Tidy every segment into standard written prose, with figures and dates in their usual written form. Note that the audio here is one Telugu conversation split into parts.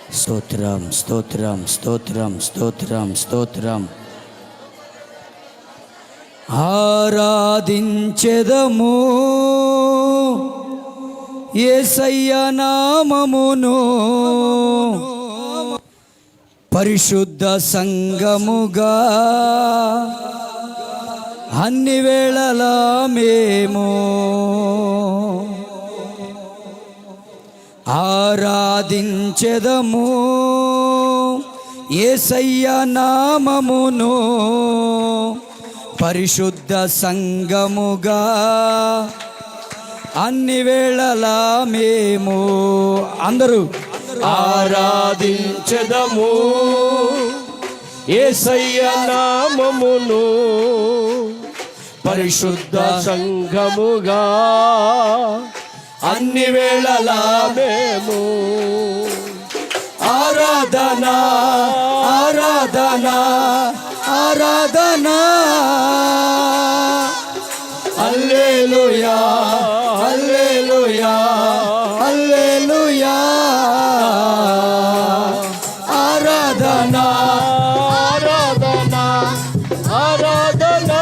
స్తోత్రం స్తోత్రం స్తోత్రం స్తోత్రం స్తోత్రం. ఆరాధించెదము యేసయ్య నామమును, పరిశుద్ధ సంఘముగా అన్ని వేళలా మేము ఆరాధించెదము యేసయ్య నామమును, పరిశుద్ధ సంఘముగా అన్ని వేళలా మేము. అందరూ ఆరాధించెదము యేసయ్య నామమును, పరిశుద్ధ సంఘముగా అన్ని వేళలా మేము. ఆరాధన ఆరాధన ఆరాధన, హల్లెలూయా హల్లెలూయా హల్లెలూయా. ఆరాధన ఆరాధన ఆరాధన,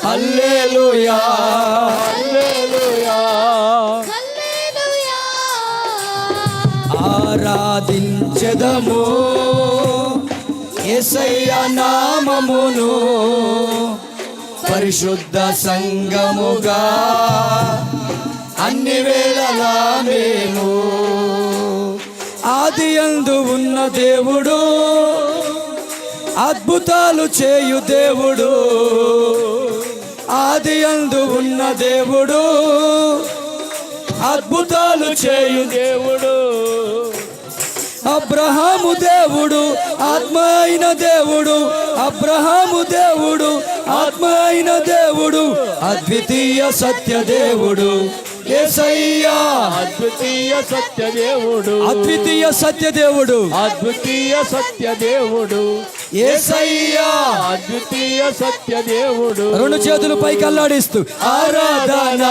హల్లెలూయా హల్లెలూయా. ఆరాధించెదము యేసయ్య నామమును, పరిశుద్ధ సంఘముగా అన్ని వేళలా మేము. ఆదియందు ఉన్న దేవుడు, అద్భుతాలు చేయు దేవుడు. ఆదియందు ఉన్న దేవుడు, అద్భుతాలు చేయు దేవుడు. అబ్రహాము దేవుడు, ఆత్మ అయిన దేవుడు. అబ్రహాము దేవుడు, ఆత్మ అయిన దేవుడు. అద్వితీయ సత్య దేవుడు యేసయ్యా. అద్వితీయ సత్య దేవుడు, అద్వితీయ సత్య దేవుడు, అద్వితీయ సత్య దేవుడు యేసయ్యా. అద్వితీయ సత్య దేవుడు. రెండు చేతులు పైకి అల్లాడిస్తూ ఆరాధన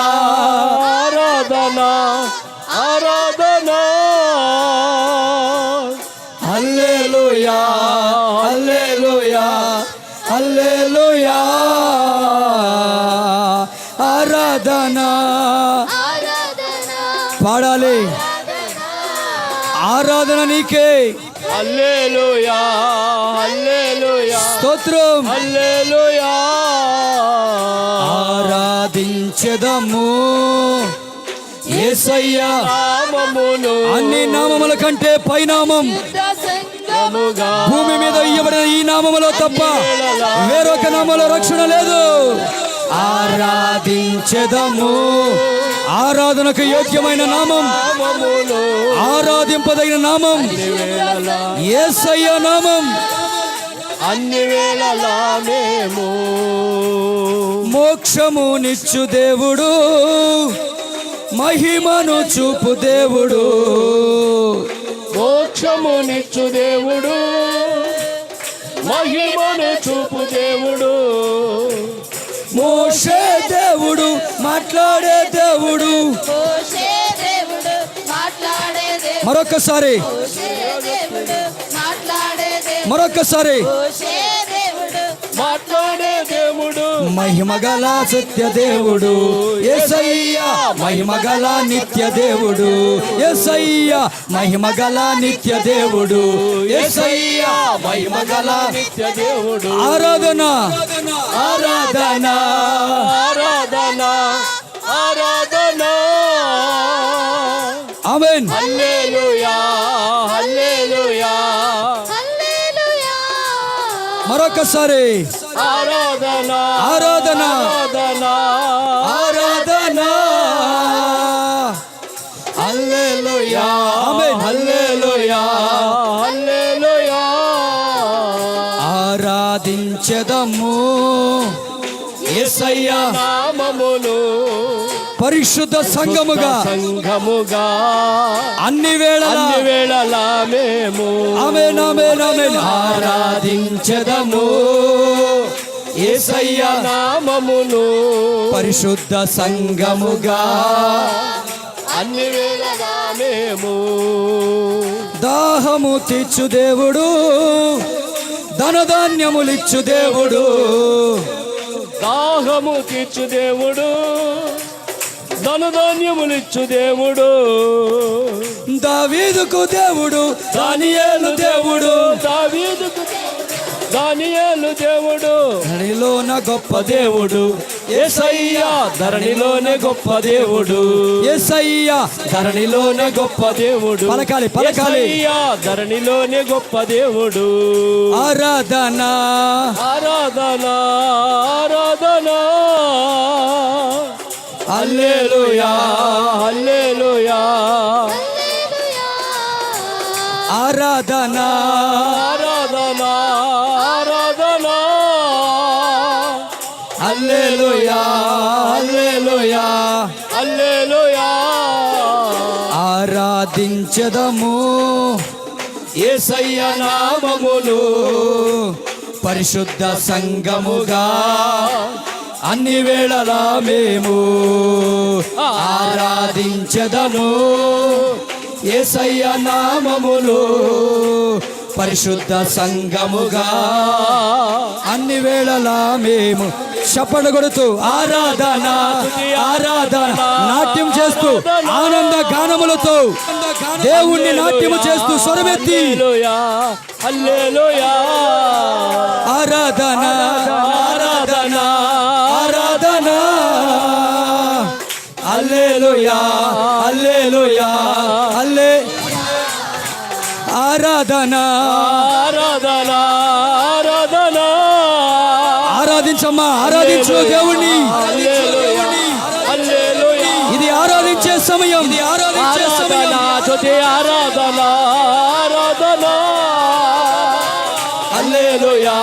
ఆరాధన ఆరాధన, హల్లెలూయా హల్లెలూయా హల్లెలూయా. ఆరాధన పాడాలి. ఆరాధన నీకే. హల్లెలూయా హల్లెలూయా స్తోత్రం. హల్లెలూయా. ఆరాధించెదము యేసయ్య నామమును, అన్ని నామముల కంటే పైనామం భూమి మీద ఇవ్వబడిన ఈ నామములో తప్ప వేరొక నామములో రక్షణ లేదు. ఆరాధించెదము, ఆరాధనకు యోగ్యమైన నామం, ఆరాధింపదగిన నామం యేసయ్య నామం. అన్ని వేళలా మేము. మోక్షము నిచ్చు దేవుడు, మహిమను చూపు దేవుడు. మోక్షమునిచ్చు దేవుడు, మహిమను చూపు దేవుడు. మోషే దేవుడు, మాట్లాడే దేవుడు. మరొక్కసారి మరొక్కసారి. మాట్లాడే దేవుడు, మహిమగల సత్య దేవుడు యేసయ్య. మహిమగల నిత్య దేవుడు యేసయ్య. మహిమగల నిత్య దేవుడు యేసయ్య. మహిమగల నిత్య దేవుడు. ఆరాధన ఆరాధన ఆరాధన ఆరాధన, ఆమేన్. హల్లెలూయా హల్లెలూయా. మరొకసారి ఆరాధన ఆరాధన ఆరాధన ఆరాధన, హల్లెలూయా ఆమేన్. హల్లెలూయా హల్లెలూయా. ఆరాధించెదము యేసయ్య నామమును, పరిశుద్ధ సంఘముగా అన్ని వేళలా మేము. ఆమేన్ ఆమేన్ ఆమేన్. ఆరాధించెదము యేసయ్య నామమును పరిశుద్ధ సంఘముగా అన్ని వేళలా మేము దాహము తీర్చు దేవుడు, ధనధాన్యములిచ్చు దేవుడు, దాహము తీర్చు దేవుడు, ధనధాన్యములిచ్చు దేవుడు, దావీదుకు దేవుడు, దానియేలు దేవుడు, దానియేలు దేవుడు, ధరణిలోన గొప్ప దేవుడు యేసయ్యా, ధరణిలోనే గొప్ప దేవుడు యేసయ్యా, ధరణిలోనే గొప్ప దేవుడు, పలకాలి యేసయ్యా, ధరణిలోనే గొప్ప దేవుడు. ఆరాధన ఆరాధన ఆరాధన హల్లెలూయా హల్లెలూయా ఆరాధన ఆరాధన ఆరాధన హల్లెలూయా హల్లెలూయా హల్లెలూయా ఆరాధించదము యేసయ్య నామములు పరిశుద్ధ సంఘముగా అన్ని వేళలా మేము ఆరాధించదము యేసయ్య నామములు పరిశుద్ధ సంఘముగా అన్ని వేళలా మేము చప్పట్లు కొడుతూ ఆరాధన ఆరాధన నాట్యం చేస్తూ ఆనంద గానములతో దేవుణ్ణి నాట్యము చేస్తూ స్వరమెత్తి హల్లెలూయా ఆరాధన ఆరాధన ఆరాధన హల్లెలూయా హల్లెలూయా హల్లే ఆరాధన ఆరాధన ఆరాధన ఆరాధించమ్మా ఆరాధించు దేవుణ్ణి హల్లెలూయా ఇది ఆరాధించే సమయం ఇది ఆరాధించే సమయం స్తుతి ఆరాధన ఆరాధన హల్లెలూయా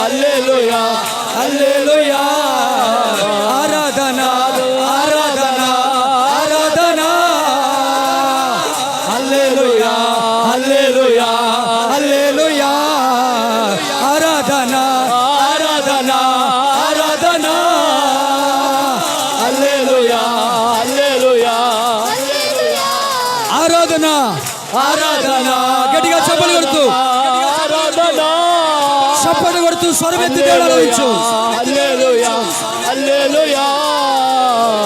హల్లెలూయా హల్లెలూయా ఆరాధన ఆరాధన ఆరాధన హల్లెలూయా హల్లెలూయా హల్లెలూయా ఆరాధన ఆరాధన ఆరాధన హల్లెలూయా హల్లెలూయా ఆరాధన ఆరాధన గట్టిగా చప్పట్లు కొడుతూ ఆరాధన చప్పట్లు కొడుతూ స్వరమెత్తి దేవుడు ఆరాధించు హల్లెలూయా హల్లెలూయా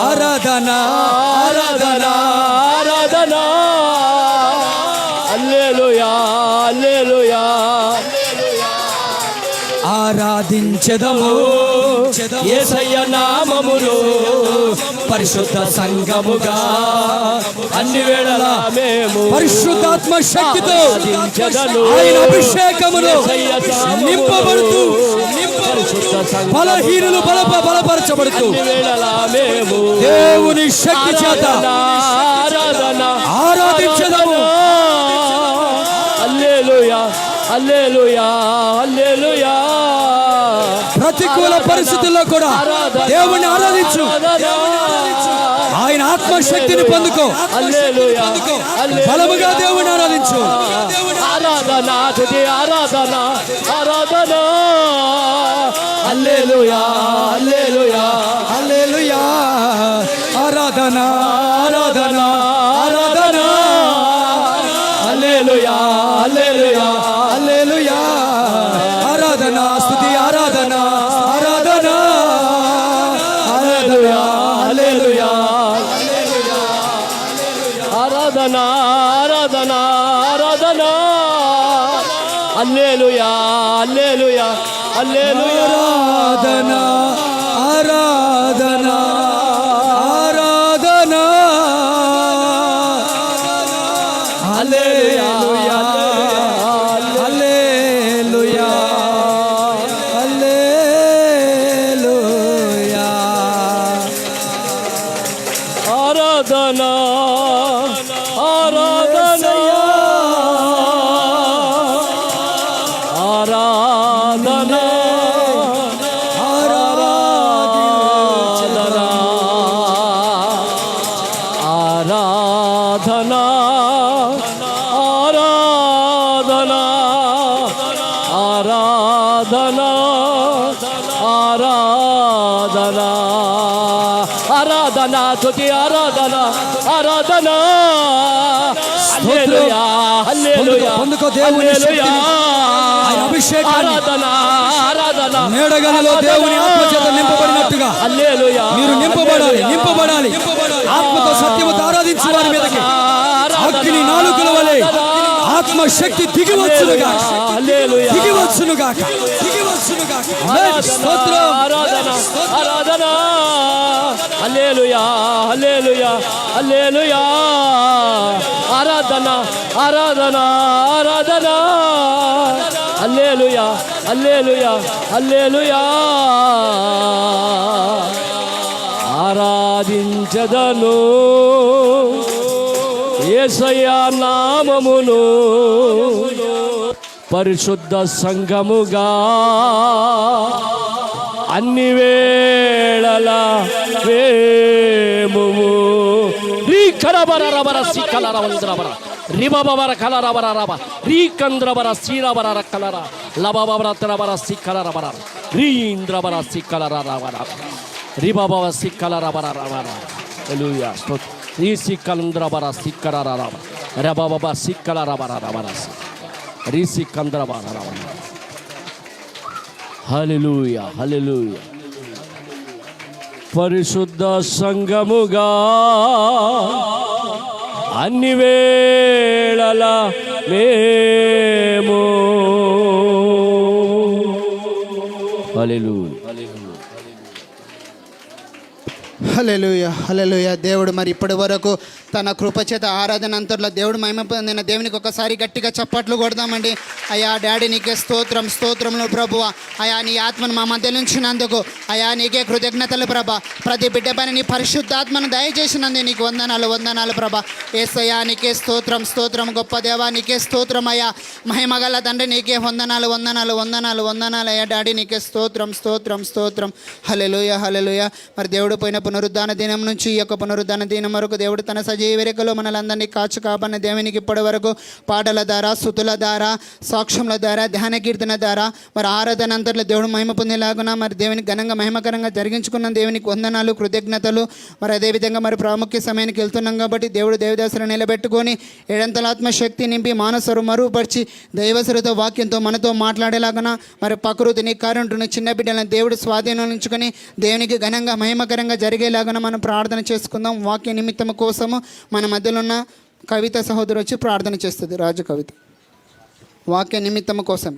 ఆరాధన ఆరాధన ఆరాధన హల్లెలూయా హల్లెలూయా ఆరాధించెదము యేసయ్య నామములు పరిశుద్ధ సంఘముగా అన్ని వేళలా మేము పరిశుద్ధాత్మ శక్తితో ఆరాధించెదను. ఆయన అభిషేకమును నింపబడుతూ బలహీనులు బలపరచబడుతూ అన్ని వేళలా మేము దేవుని శక్తి చేత ఆరాధన ఆరాధించెదము. హల్లెలూయా హల్లెలూయా హల్లెలూయా ప్రతికూల పరిస్థితుల్లో కూడా దేవుణ్ణి ఆరాధించు. ఆయన ఆత్మశక్తిని పొందుకో. హల్లెలూయా బలముగా దేవుణ్ణి ఆరాధించు. ఆరాధన తుది ఆరాధన ఆరాధన హల్లెలూయా హల్లెలూయా హల్లెలూయా ఆరాధన ఆరాధన ఆరాధన హల్లెలూయా హల్లెలూయా హల్లెలూయా ఆరాధన స్తుతి ఆరాధన ఆరాధన హల్లెలూయా హల్లెలూయా ఆరాధన ఆరాధన ఆరాధన హల్లెలూయా హల్లెలూయా హల్లెలూయా ఆరాధన ఆరాధన ఆరాధన హల్లెలూయా హల్లెలూయా హల్లెలూయా ఆరాధన ఆరాధన ఆరాధన ఆరాధన ఆరాధన ఆరాధన ఆరాధన ఆరాధన తుది ఆరాధన ఆరాధన హల్లెలూయా హల్లెలూయా పొందుకో దేవుని హల్లెలూయా ఆయన అభిషేకాన్ని. ఆరాధన ఆరాధన మేడగదిలో దేవుని ఆత్మచేత నింపబడినట్టుగా హల్లెలూయా మీరు నింపబడాలి ఆత్మతో సత్యముతో ఆరాధించు వారి మీదకి అగ్ని నాలుకల వలె ఆత్మశక్తి దిగివచ్చునుగా హల్లెలూయా స్తోత్రం. ఆరాధన ఆరాధన హల్లెలూయా హల్లెలూయా హల్లెలూయా ఆరాధన ఆరాధన ఆరాధన హల్లెలూయా హల్లెలూయా హల్లెలూయా ఆరాధించదను యేసయ్యా నామమును పరిశుద్ధ సంఘముగా అన్ని వేళల వేముము రీ కరబర సిక్కలర వంద్రబర రిబబర కలరబర రబ రీ కంద్రబర శ్రీరబర కలర లబబర తరబర సిక్కలరబర రీంద్రబర సిక్కలర రబర రిబబవ సిక్కలరబర రబర హల్లెలూయా స్తోత్రం రీ సిక్కలంద్రబర సిక్కలర రబ రబబవ సిక్కలరబర రబర రీ సికంద్రబర రబర హల్లెలూయా హల్లెలూయా పరిశుద్ధ సంఘముగా అన్ని వేళల మేము హల్లెలూయా హల్లెలూయా హల్లెలూయా. దేవుడు మరి ఇప్పటి వరకు తన కృపచేత ఆరాధన అంతట్లో దేవుడు మహిమ పొందిన దేవునికి ఒకసారి గట్టిగా చప్పట్లు కొడదామండి. అయ్యా డాడీ నీకే స్తోత్రం స్తోత్రములు ప్రభువా. అయా నీ ఆత్మను మా మధ్య నుంచినందుకు అయా నీకే కృతజ్ఞతలు ప్రభా. ప్రతి బిడ్డ పైన నీ పరిశుద్ధాత్మను దయచేసినందుకు నీకు వందనాలు ప్రభా. యేసయ్యా నీకే స్తోత్రం స్తోత్రం గొప్ప దేవా నీకే స్తోత్రం అయ్యా. మహిమగల తండ్రి నీకే వందనాలు అయ్యా డాడీ నీకే స్తోత్రం స్తోత్రం స్తోత్రం. హల్లెలూయా హల్లెలూయా. మరి దేవుడు పోయిన పునరుద్ధాన దినం నుంచి ఈ యొక్క పునరుద్ధాన దినం వరకు దేవుడు తన సజీవరికలో మనలందరినీ కాచు కాపాడిన దేవునికి ఇప్పటి వరకు పాటల ద్వారా స్తుతుల ద్వారా సాక్ష్యముల ద్వారా ధ్యాన కీర్తన ద్వారా మరి ఆరాధన అంతట్లో దేవుడు మహిమ పొందేలాగున మరి దేవుని ఘనంగా మహిమకరంగా జరిగించుకున్న దేవునికి వందనాలు కృతజ్ఞతలు. మరి అదేవిధంగా మరి ప్రాముఖ్య సమయానికి వెళ్తున్నాం కాబట్టి దేవుడు దేవదాసులను నిలబెట్టుకొని ఏడంతల ఆత్మశక్తి నింపి మానసరు మరుగుపరిచి దైవసరుతో వాక్యంతో మనతో మాట్లాడేలాగున మరి ప్రకృతిని కరెంటుని చిన్న బిడ్డలను దేవుడు స్వాధీనం ఉంచుకొని దేవునికి ఘనంగా మహిమకరంగా జరిగేలాగా మనం ప్రార్థన చేసుకుందాం. వాక్య నిమిత్తం కోసము మన మధ్యలో ఉన్న కవిత సహోదరు వచ్చి ప్రార్థన చేస్తుంది. రాజు కవిత వాక్య నిమిత్తం కోసం.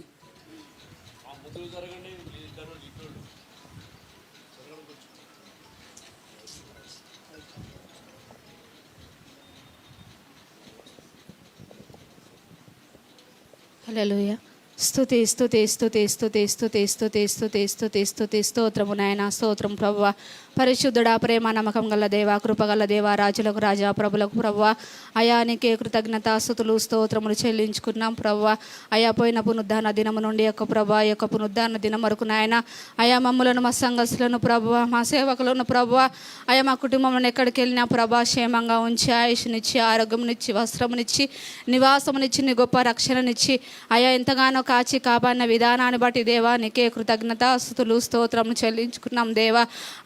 హల్లెలూయా. స్తుతి స్తుతి స్తుతి స్తుతి స్తుతి స్తుతి స్తుతి స్తుతి స్తుతి స్తోత్రము నాయన స్తోత్రం ప్రభువా. పరిశుద్ధుడా ప్రేమ నమ్మకం గల దేవా కృపగల దేవా రాజులకు రాజా ప్రభులకు ప్రభువా. అయా నీకే కృతజ్ఞత స్తుతులు స్తోత్రములు చెల్లించుకున్నాం ప్రభువా. అయా పోయిన పునరుద్ధాన దినము నుండి యొక్క ప్రభా యొక్క పునరుద్ధాన దినం వరకు నాయన అయా మమ్ములను మా సంఘస్థులను ప్రభువా మా సేవకులను ప్రభువా అయా మా కుటుంబంలో ఎక్కడికి వెళ్ళినా ప్రభా క్షేమంగా ఉంచి ఆయుష్నిచ్చి ఆరోగ్యంనిచ్చి వస్త్రమునిచ్చి నివాసమునిచ్చి నీ గొప్ప రక్షణనిచ్చి అయా ఎంతగానో కాచి కాపాడిన విధానాన్ని బట్టి దేవా నీకే కృతజ్ఞత స్తుతులు స్తోత్రములు చెల్లించుకున్నాం దేవా.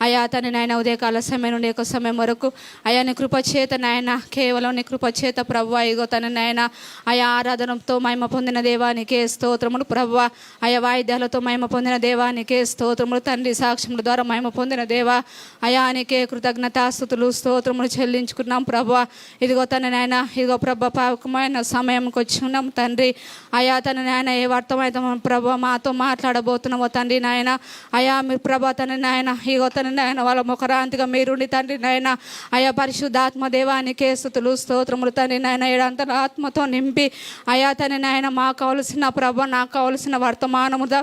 అయా తను నాయన ఉదయకాల సమయం నుండి ఒక సమయం వరకు అయా నీ కృపచేత నాయన కేవలం నీ కృపచేత ప్రభువా ఇగో తన నాయన అయా ఆరాధనతో మహిమ పొందిన దేవానికే స్తోత్రములు ప్రభువా. అయా వాయిద్యాలతో మహిమ పొందిన దేవానికే స్తోత్రములు తండ్రి సాక్ష్యముల ద్వారా మహిమ పొందిన దేవా అయా నీకే కృతజ్ఞతాస్తుతులు స్తోత్రములు చెల్లించుకున్నాం ప్రభువా. ఇదిగో తన నాయన ఇదిగో ప్రభ పాకమైన సమయంకి వచ్చి ఉన్నాం తండ్రి. అయా తన నాయన ఏ వర్తమైతే ప్రభా మాతో మాట్లాడబోతున్నామో తండ్రి నాయన అయా మీరు ప్రభా తన నాయన ఇగో తన నాయన వాళ్ళ ముఖరాంతిగా మీరుండి తండ్రి నాయన అయా పరిశుద్ధాత్మ దేవానికే స్తుతులు స్తోత్రములు తండ్రి నాయన ఏడంతల ఆత్మతో నింపి అయా తన నాయన మాకు కావలసిన ప్రభ నాకు కావలసిన వర్తమానముదా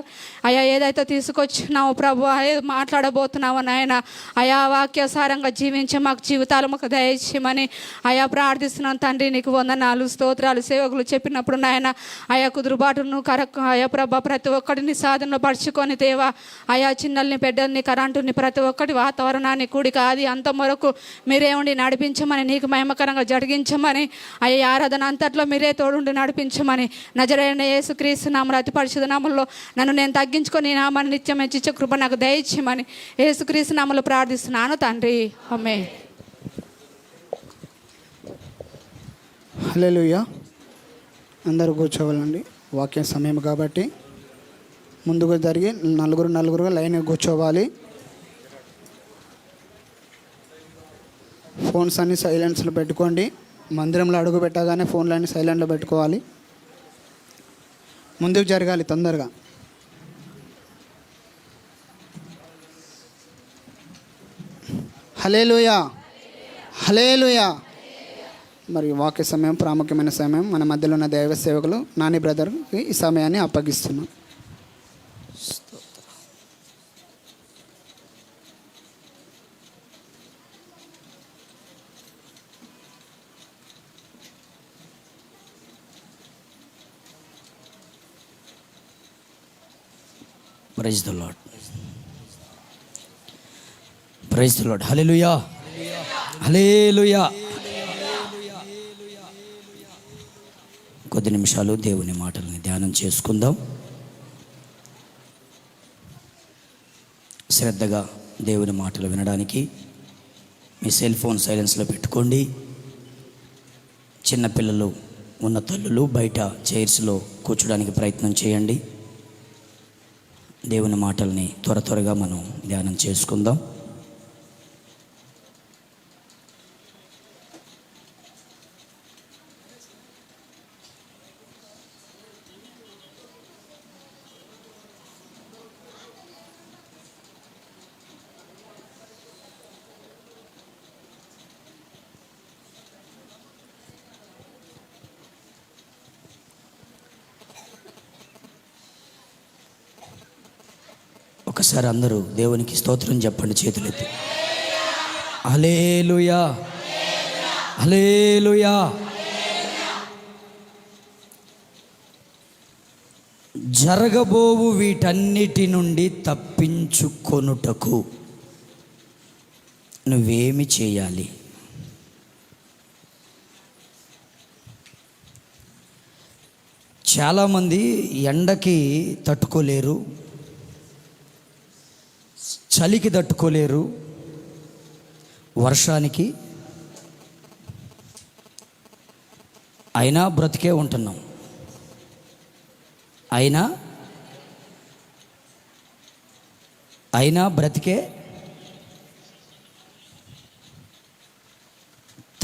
అయా ఏదైతే తీసుకొచ్చినావు ప్రభు మాట్లాడబోతున్నావో నాయన అయా వాక్యసారంగా జీవించే మాకు జీవితాలు మాకు దయచేయమని అయా ప్రార్థిస్తున్నాను తండ్రి. నీకు వందనాలు స్తోత్రాలు సేవకులు చెప్పినప్పుడు నాయన అయా కుదురుబాటును అయా ప్రభ ప్రతి ఒక్కటిని సాధనలో పరుచుకొని దేవా అయా చిన్నల్ని పెద్దల్ని కరెంటుని ప్రతి ఒక్కటి వాతావరణాన్ని కూడిక అది అంత వరకు మీరే ఉండి నడిపించమని నీకు మహిమకరంగా జరిగించమని అయ్యా ఆరాధన అంతట్లో మీరే తోడుండి నడిపించమని నజరేయుడైన యేసుక్రీస్తు నామములో అతి పరిశుద్ధ నామములో నన్ను నేను తగ్గించుకొని నామాన్ని నిత్యం హెచ్చించే కృప నాకు దయచేయమని యేసుక్రీస్తు నామములో ప్రార్థిస్తున్నాను తండ్రి. ఆమేన్. హల్లెలూయా. అందరూ కూర్చోవాలండి, వాక్య సమయం కాబట్టి ముందుకు జరిగి నలుగురుగా లైన్గా కూర్చోవాలి. ఫోన్స్ అన్ని సైలెన్స్లో పెట్టుకోండి. మందిరంలో అడుగు పెట్టగానే ఫోన్లన్నీ సైలెంట్లో పెట్టుకోవాలి. ముందుకు జరగాలి తొందరగా. హల్లెలూయా, హల్లెలూయా. మరి వాక్య సమయం ప్రాముఖ్యమైన సమయం. మన మధ్యలో ఉన్న దైవ సేవకులు నాని బ్రదర్కి ఈ సమయాన్ని అప్పగిస్తున్నాం. Praise the lord, praise the lord. Hallelujah, hallelujah. కొద్ది నిమిషాలు దేవుని మాటల్ని ధ్యానం చేసుకుందాం. శ్రద్ధగా దేవుని మాటలు వినడానికి మీ సెల్ ఫోన్ సైలెన్స్లో పెట్టుకోండి. చిన్నపిల్లలు ఉన్న తల్లులు బయట చైర్స్లో కూర్చోడానికి ప్రయత్నం చేయండి. దేవుని మాటల్ని త్వరగా మనం ధ్యానం చేసుకుందాం. ఒకసారి అందరూ దేవునికి స్తోత్రం చెప్పండి, చేతులెత్తి. హల్లెలూయా, హల్లెలూయా. జరగబోవు వీటన్నిటి నుండి తప్పించుకొనుటకు నువ్వేమి చేయాలి? చాలామంది ఎండకి తట్టుకోలేరు, చలికి తట్టుకోలేరు, వర్షానికి, అయినా బ్రతికే ఉంటున్నాం. అయినా బ్రతికే.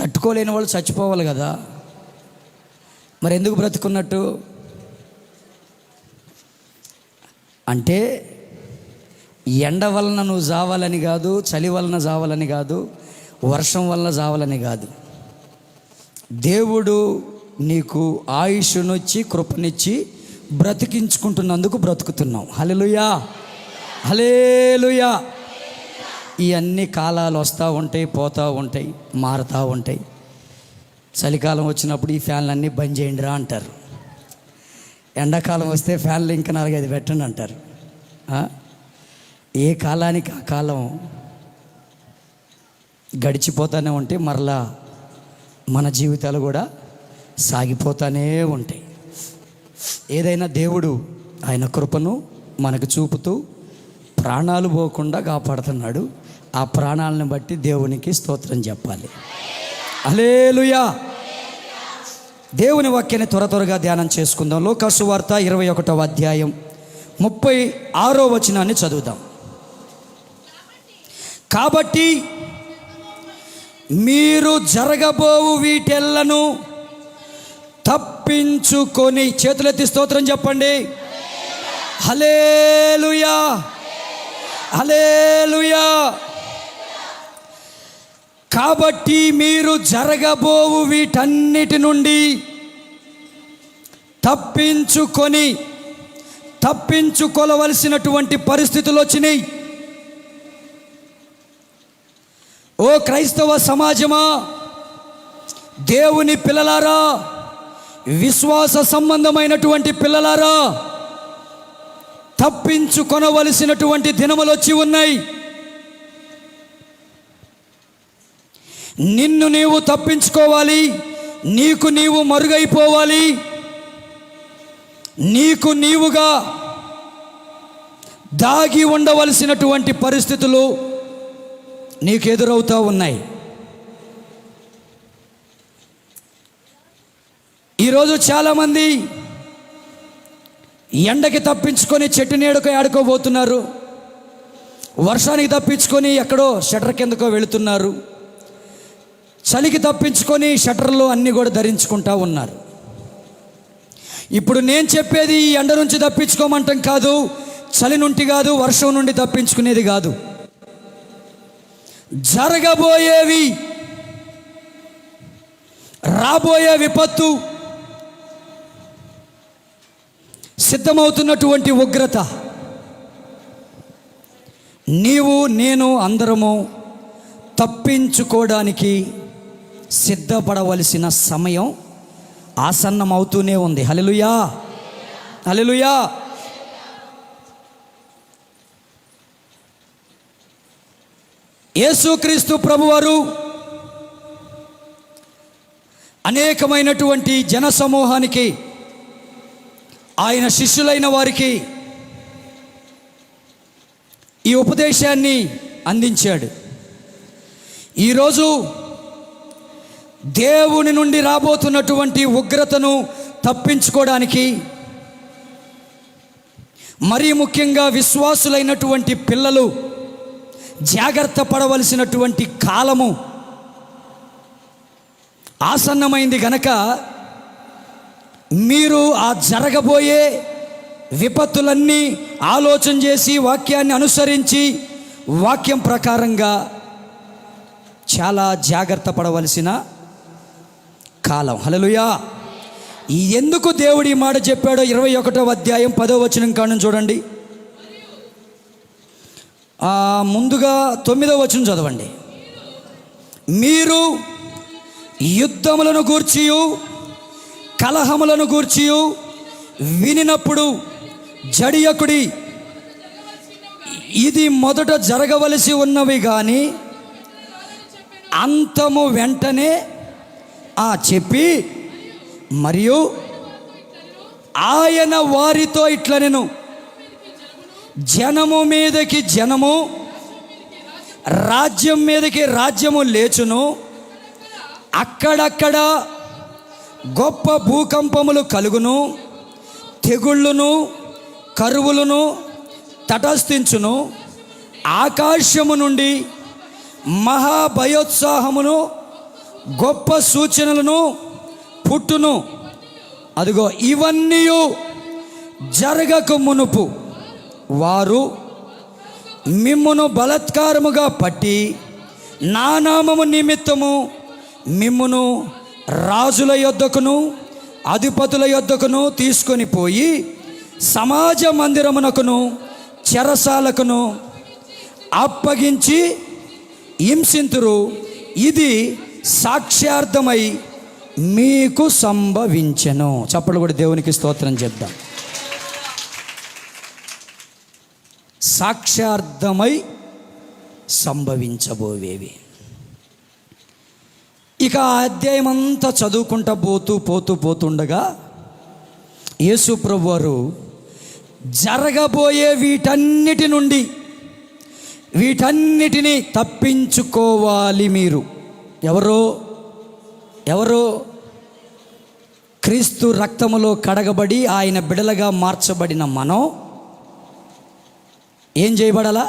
తట్టుకోలేని వాళ్ళు చచ్చిపోవాలి కదా, మరి ఎందుకు బ్రతుకున్నట్టు? అంటే ఎండ వలన నువ్వు చావాలని కాదు, చలి వలన చావాలని కాదు, వర్షం వలన చావాలని కాదు. దేవుడు నీకు ఆయుష్నుచ్చి కృపనిచ్చి బ్రతికించుకుంటున్నందుకు బ్రతుకుతున్నావు. హల్లెలూయా, హల్లెలూయా. ఈ అన్ని కాలాలు వస్తూ ఉంటాయి, పోతూ ఉంటాయి, మారుతూ ఉంటాయి. చలికాలం వచ్చినప్పుడు ఈ ఫ్యాన్లు అన్నీ బంద్ చేయండి రా అంటారు. ఎండాకాలం వస్తే ఫ్యాన్లు ఇంకా 4-5 పెట్టండి అంటారు. ఏ కాలానికి ఆ కాలం గడిచిపోతూనే ఉంటే మరలా మన జీవితాలు కూడా సాగిపోతూనే ఉంటాయి. ఏదైనా దేవుడు ఆయన కృపను మనకు చూపుతూ ప్రాణాలు పోకుండా కాపాడుతున్నాడు. ఆ ప్రాణాలను బట్టి దేవునికి స్తోత్రం చెప్పాలి. హల్లెలూయా. దేవుని వాక్యాన్ని త్వరగా ధ్యానం చేసుకుందాం. లూకా సువార్త 21వ అధ్యాయం 36వ వచనాన్ని చదువుదాం. కాబట్టి మీరు జరగబోవు వీటెల్లను తప్పించుకొని, చేతులెత్తి స్తోత్రం చెప్పండి. హల్లెలూయా, హల్లెలూయా. కాబట్టి మీరు జరగబోవు వీటన్నిటి నుండి తప్పించుకోవలసినటువంటి పరిస్థితులు వచ్చినాయి. ఓ క్రైస్తవ సమాజమా, దేవుని పిల్లలారా, విశ్వాస సంబంధమైనటువంటి పిల్లలారా, తప్పించుకొనవలసినటువంటి దినములు వచ్చి ఉన్నాయి. నిన్ను నీవు తప్పించుకోవాలి, నీకు నీవు మరుగైపోవాలి, నీకు నీవుగా దాగి ఉండవలసినటువంటి పరిస్థితులు నీకు ఎదురవుతూ ఉన్నాయి. ఈరోజు చాలామంది ఎండకి తప్పించుకొని చెట్టు నీడకో ఆడుకోబోతున్నారు, వర్షానికి తప్పించుకొని ఎక్కడో షటర్ కిందకో వెళుతున్నారు, చలికి తప్పించుకొని షటర్లు అన్నీ కూడా ధరించుకుంటా ఉన్నారు. ఇప్పుడు నేను చెప్పేది ఈ ఎండ నుంచి తప్పించుకోమంటాం కాదు, చలి నుండి కాదు, వర్షం నుండి తప్పించుకునేది కాదు. జరగబోయేవి, రాబోయే విపత్తు, సిద్ధమవుతున్నటువంటి ఉగ్రత, నీవు నేను అందరము తప్పించుకోవడానికి సిద్ధపడవలసిన సమయం ఆసన్నమవుతూనే ఉంది. హల్లెలూయా, హల్లెలూయా. యేసుక్రీస్తు ప్రభువారు అనేకమైనటువంటి జన సమూహానికి, ఆయన శిష్యులైన వారికి ఈ ఉపదేశాన్ని అందించాడు. ఈరోజు దేవుని నుండి రాబోతున్నటువంటి ఉగ్రతను తప్పించుకోవడానికి, మరీ ముఖ్యంగా విశ్వాసులైనటువంటి పిల్లలు జాగ్రత్త పడవలసినటువంటి కాలము ఆసన్నమైంది గనక, మీరు ఆ జరగబోయే విపత్తులన్నీ ఆలోచన చేసి వాక్యాన్ని అనుసరించి వాక్యం ప్రకారంగా చాలా జాగ్రత్త పడవలసిన కాలం. హల్లెలూయా. ఎందుకు దేవుడు ఈ మాట చెప్పాడో 21వ అధ్యాయం 10వ వచనం కాను చూడండి. ముందుగా 9వ వచనం చదవండి. మీరు యుద్ధములను గూర్చియు కలహములను గూర్చియు వినినప్పుడు జడియకుడి, ఇది మొదట జరగవలసి ఉన్నవి కానీ అంతము వెంటనే చెప్పి, మరియు ఆయన వారితో ఇట్లనెను, జనము మీదకి జనము, రాజ్యం మీదకి రాజ్యము లేచును, అక్కడక్కడ గొప్ప భూకంపములు కలుగును, తెగుళ్ళును కరువులను తటస్థించును, ఆకాశము నుండి మహాభయోత్సాహమును గొప్ప సూచనలను పుట్టును. అదిగో ఇవన్నీ జరగక మునుపు వారు మిమ్మును బలాత్కారముగా పట్టి నా నామము నిమిత్తము మిమ్మును రాజుల యొద్దకును అధిపతుల యొద్దకును తీసుకొని పోయి సమాజ మందిరమునకును చెరసాలకును అప్పగించి హింసింతురు. ఇది సాక్ష్యార్థమై మీకు సంభవించెను. చప్పట్లు కూడా దేవునికి స్తోత్రం చెప్దాం. సాక్ష్యార్థమై సంభవించబోవేవి. ఇక ఆ అధ్యాయం అంతా చదువుకుంటా పోతుండగా యేసు ప్రభు వారు జరగబోయే వీటన్నిటినీ తప్పించుకోవాలి. మీరు ఎవరో క్రీస్తు రక్తములో కడగబడి ఆయన బిడలగా మార్చబడిన మనం ఏం చేయబడాలా?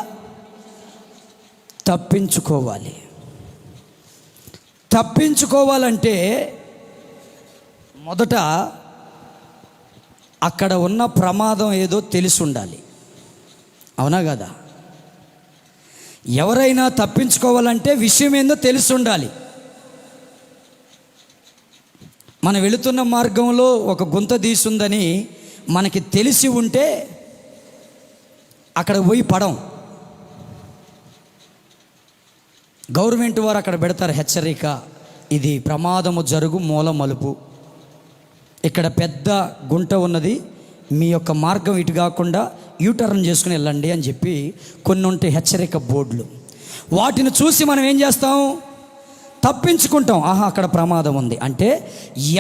తప్పించుకోవాలంటే మొదట అక్కడ ఉన్న ప్రమాదం ఏదో తెలిసి ఉండాలి. అవునా కదా? ఎవరైనా తప్పించుకోవాలంటే విషయం ఏందో తెలిసి ఉండాలి. మనం వెళుతున్న మార్గంలో ఒక గుంత తీసుందని మనకి తెలిసి ఉంటే అక్కడ పోయి పడం. గవర్నమెంట్ వారు అక్కడ పెడతారు హెచ్చరిక, ఇది ప్రమాదము జరుగు మూల మలుపు, ఇక్కడ పెద్ద గుంట ఉన్నది, మీ యొక్క మార్గం ఇటు కాకుండా యూటర్న్ చేసుకుని వెళ్ళండి అని చెప్పి కొన్ని ఉంటాయి హెచ్చరిక బోర్డులు. వాటిని చూసి మనం ఏం చేస్తాం? తప్పించుకుంటాం. అక్కడ ప్రమాదం ఉంది అంటే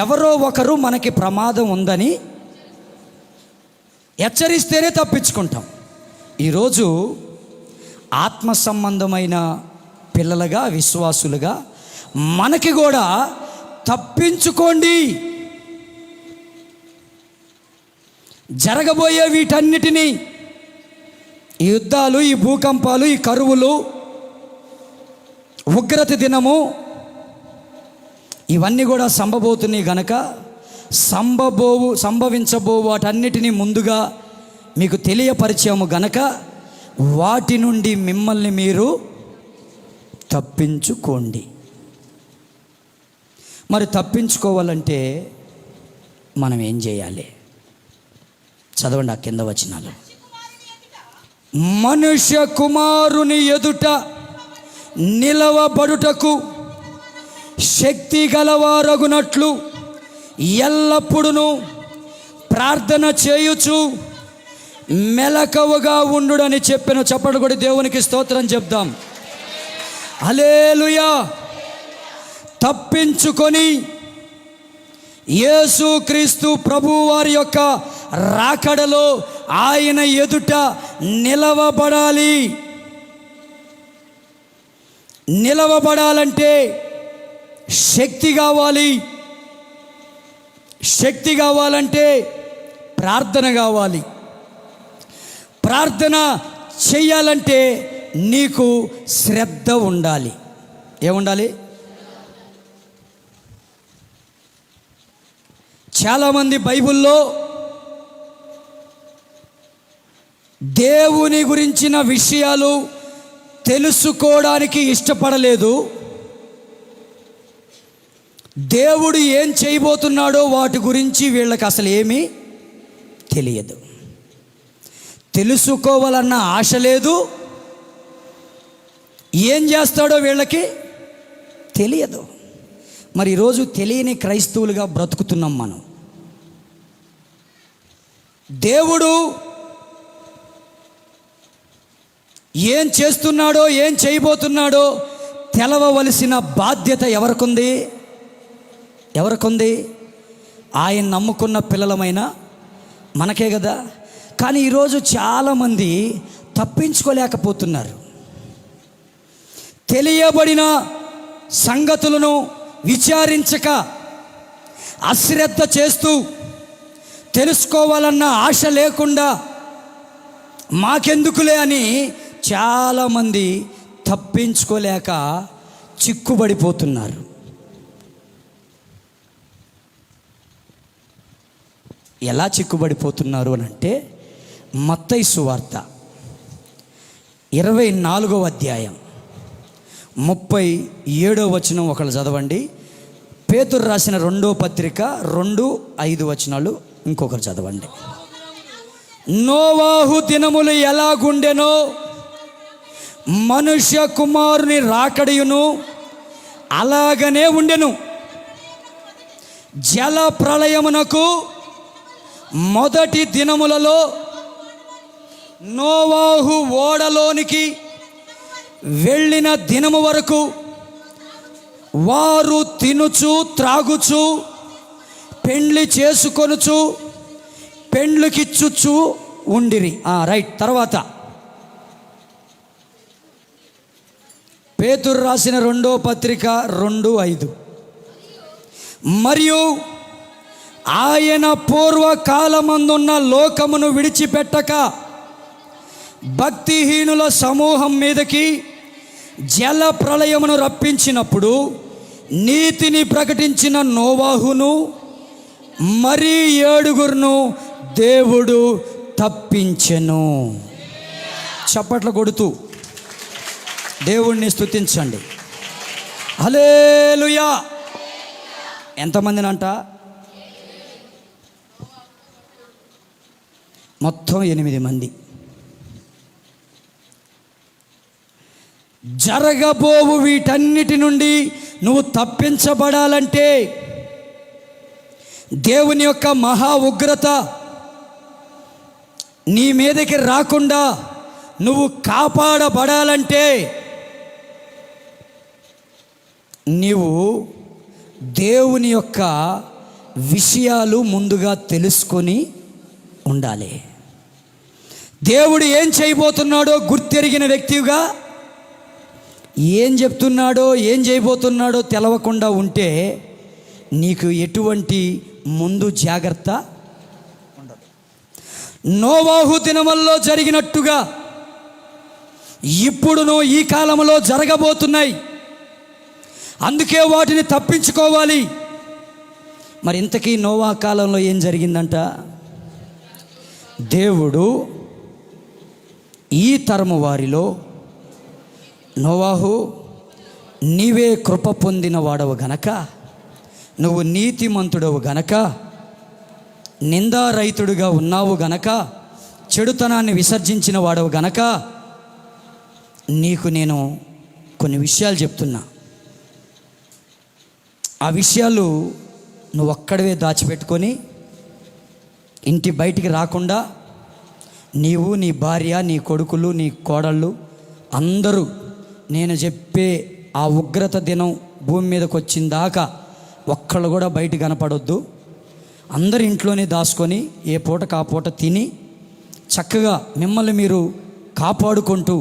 ఎవరో ఒకరు మనకి ప్రమాదం ఉందని హెచ్చరిస్తేనే తప్పించుకుంటాం. ఈరోజు ఆత్మ సంబంధమైన పిల్లలుగా, విశ్వాసులుగా మనకి కూడా తప్పించుకోండి జరగబోయే వీటన్నిటినీ, ఈ యుద్ధాలు, ఈ భూకంపాలు, ఈ కరువులు, ఉగ్రత దినము, ఇవన్నీ కూడా సంభవబోతున్నాయి గనక సంభవించబో వాటన్నిటినీ ముందుగా మీకు తెలియపరిచాము గనక వాటి నుండి మిమ్మల్ని మీరు తప్పించుకోండి. మరి తప్పించుకోవాలంటే మనం ఏం చేయాలి? చదవండి ఆ కింద వచనాలు. మనుష్య కుమారుని ఎదుట నిలవబడుటకు శక్తి గలవారగునట్లు ఎల్లప్పుడూ ప్రార్థన చేయుచు మెలకువగా ఉండుడని చెప్పిన. చప్పటి కూడా దేవునికి స్తోత్రం చెప్దాం. హల్లెలూయా. తప్పించుకొని యేసుక్రీస్తు ప్రభువు వారి యొక్క రాకడలో ఆయన ఎదుట నిలవబడాలి. నిలవబడాలంటే శక్తి కావాలి. శక్తి కావాలంటే ప్రార్థన కావాలి. ప్రార్థన చెయ్యాలంటే నీకు శ్రద్ధ ఉండాలి. ఏముండాలి? చాలామంది బైబిల్లో దేవుని గురించిన విషయాలు తెలుసుకోవడానికి ఇష్టపడలేదు. దేవుడు ఏం చేయబోతున్నాడో వాటి గురించి వీళ్ళకి అసలు ఏమీ తెలియదు. తెలుసుకోవాలన్న ఆశ లేదు. ఏం చేస్తాడో వీళ్ళకి తెలియదు. మరి ఈరోజు తెలియని క్రైస్తవులుగా బ్రతుకుతున్నాం మనం. దేవుడు ఏం చేస్తున్నాడో, ఏం చేయబోతున్నాడో తెలవవలసిన బాధ్యత ఎవరికుంది? ఎవరికుంది? ఆయన నమ్ముకున్న పిల్లలమైన మనకే కదా. కానీ ఈరోజు చాలామంది తప్పించుకోలేకపోతున్నారు. తెలియబడిన సంగతులను విచారించక అశ్రద్ధ చేస్తూ, తెలుసుకోవాలన్న ఆశ లేకుండా మాకెందుకులే అని చాలామంది తప్పించుకోలేక చిక్కుబడిపోతున్నారు. ఎలా చిక్కుబడిపోతున్నారు అని అంటే, మత్తయి సువార్త 24వ అధ్యాయం 37వ వచనం ఒకళ్ళు చదవండి. పేతురు రాసిన 2వ పత్రిక 2:5 వచనాలు ఇంకొకరు చదవండి. నోవాహు దినములు ఎలాగుండెనో మనుష్య కుమారుని రాకడయును అలాగనే ఉండెను. జల ప్రళయమునకు మొదటి దినములలో నోవాహు ఓడలోనికి వెళ్ళిన దినము వరకు వారు తినుచు త్రాగుచు పెండ్లి చేసుకొనుచు పెండ్లుకిచ్చుచు ఉండిరి. రైట్. తర్వాత పేతురు రాసిన 2వ పత్రిక 2:5. మరియు ఆయన పూర్వకాలమందున్న లోకమును విడిచిపెట్టక భక్తిహీనుల సమూహం మీదకి జల ప్రళయమును రప్పించినప్పుడు నీతిని ప్రకటించిన నోవాహును మరి 7 దేవుడు తప్పించెను. చప్పట్లు కొడుతూ దేవుణ్ణి స్తుతించండి. హల్లెలూయా. ఎంతమందినంట? మొత్తం 8 మంది. జరగబోవు వీటన్నిటి నుండి నువ్వు తప్పించబడాలంటే, దేవుని యొక్క మహా ఉగ్రత నీ మీదకి రాకుండా నువ్వు కాపాడబడాలంటే నీవు దేవుని యొక్క విషయాలు ముందుగా తెలుసుకొని ఉండాలి. దేవుడు ఏం చేయబోతున్నాడో గుర్తెరిగిన వ్యక్తిగా, ఏం చెప్తున్నాడో ఏం చేయబోతున్నాడో తెలవకుండా ఉంటే నీకు ఎటువంటి ముందు జాగ్రత్త ఉండదు. నోవాహు దినముల్లో జరిగినట్టుగా ఇప్పుడును ఈ కాలంలో జరగబోతున్నాయి. అందుకే వాటిని తప్పించుకోవాలి. మరి ఇంతకీ నోవా కాలంలో ఏం జరిగిందంట? దేవుడు ఈ తరము వారిలో, నోవాహు నీవే కృప పొందిన వాడవు గనక, నువ్వు నీతిమంతుడవు గనక, నిందారహితుడిగా ఉన్నావు గనక, చెడుతనాన్ని విసర్జించిన వాడవు గనక నీకు నేను కొన్ని విషయాలు చెప్తున్నా. ఆ విషయాలు నువ్వు ఒక్కడవే దాచిపెట్టుకొని ఇంటి బయటికి రాకుండా నీవు, నీ భార్య, నీ కొడుకులు, నీ కోడళ్ళు అందరూ నేను చెప్పే ఆ ఉగ్రత దినం భూమి మీదకి వచ్చిన దాకా ఒక్కళ్ళు కూడా బయట కనపడొద్దు. అందరు ఇంట్లోనే దాచుకొని ఏ పూటకు ఆ పూట తిని చక్కగా మిమ్మల్ని మీరు కాపాడుకుంటూ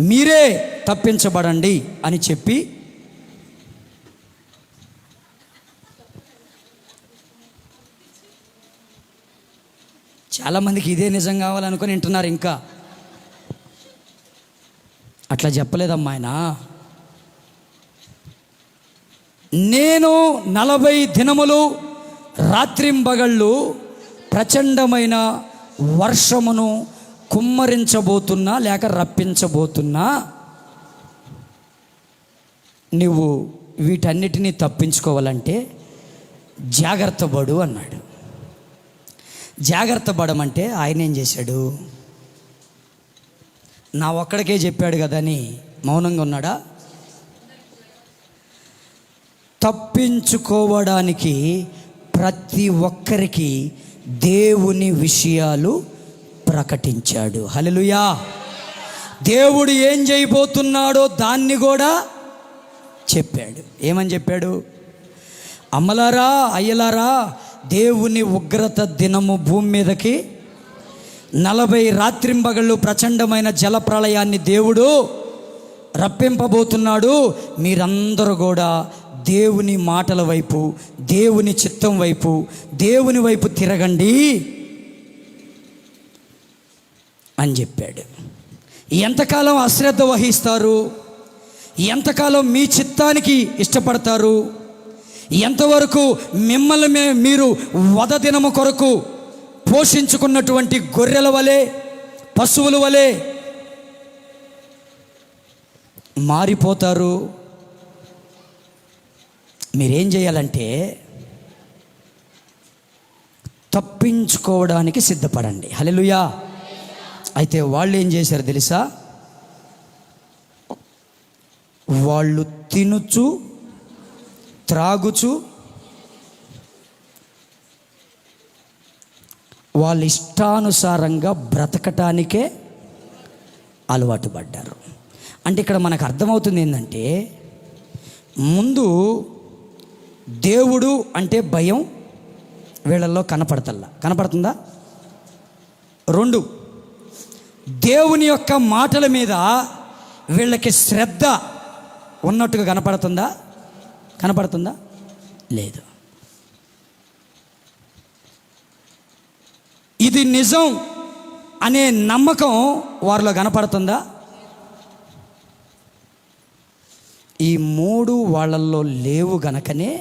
మీరే తప్పించబడండి అని చెప్పి చాలామందికి ఇదే నిజం కావాలనుకొని వింటున్నారు. ఇంకా అట్లా చెప్పలేదమ్మా ఆయన. నేను 40 దినములు రాత్రింబగళ్ళు ప్రచండమైన వర్షమును కుమ్మరించబోతున్నా లేక రప్పించబోతున్నా, నువ్వు వీటన్నిటినీ తప్పించుకోవాలంటే జాగ్రత్త పడు అన్నాడు. జాగ్రత్త పడమంటే ఆయన ఏం చేశాడు? నా ఒక్కడికే చెప్పాడు కదా అని మౌనంగా ఉన్నాడా? తప్పించుకోవడానికి ప్రతి ఒక్కరికి దేవుని విషయాలు ప్రకటించాడు. హల్లెలూయా. దేవుడు ఏం చేయబోతున్నాడో దాన్ని కూడా చెప్పాడు. ఏమని చెప్పాడు? అమ్మలారా, అయ్యలారా, దేవుని ఉగ్రత దినము భూమి మీదకి 40 రాత్రింబగళ్ళు ప్రచండమైన జల ప్రళయాన్ని దేవుడు రప్పింపబోతున్నాడు. మీరందరూ కూడా దేవుని మాటల వైపు, దేవుని చిత్తం వైపు, దేవుని వైపు తిరగండి అని చెప్పాడు. ఎంతకాలం అశ్రద్ధ వహిస్తారు? ఎంతకాలం మీ చిత్తానికి ఇష్టపడతారు? ఎంతవరకు మిమ్మల్ని మీరు వధ దినము కొరకు పోషించుకున్నటువంటి గొర్రెల వలె, పశువుల వలె మారిపోతారు? మీరేం చేయాలంటే తప్పించుకోవడానికి సిద్ధపడండి. హల్లెలూయా. అయితే వాళ్ళు ఏం చేశారు తెలుసా? వాళ్ళు తినుచు త్రాగుచు వాళ్ళ ఇష్టానుసారంగా బ్రతకటానికే అలవాటు పడ్డారు. అంటే ఇక్కడ మనకు అర్థమవుతుంది ఏంటంటే, ముందు దేవుడు అంటే భయం వీళ్ళల్లో కనపడుతుందా? 2, దేవుని యొక్క మాటల మీద వీళ్ళకి శ్రద్ధ ఉన్నట్టుగా కనపడుతుందా? లేదు. ఇది నిజం అనే నమ్మకం వారిలో కనపడుతుందా? ఈ 3 వాళ్ళల్లో లేవు గనకనే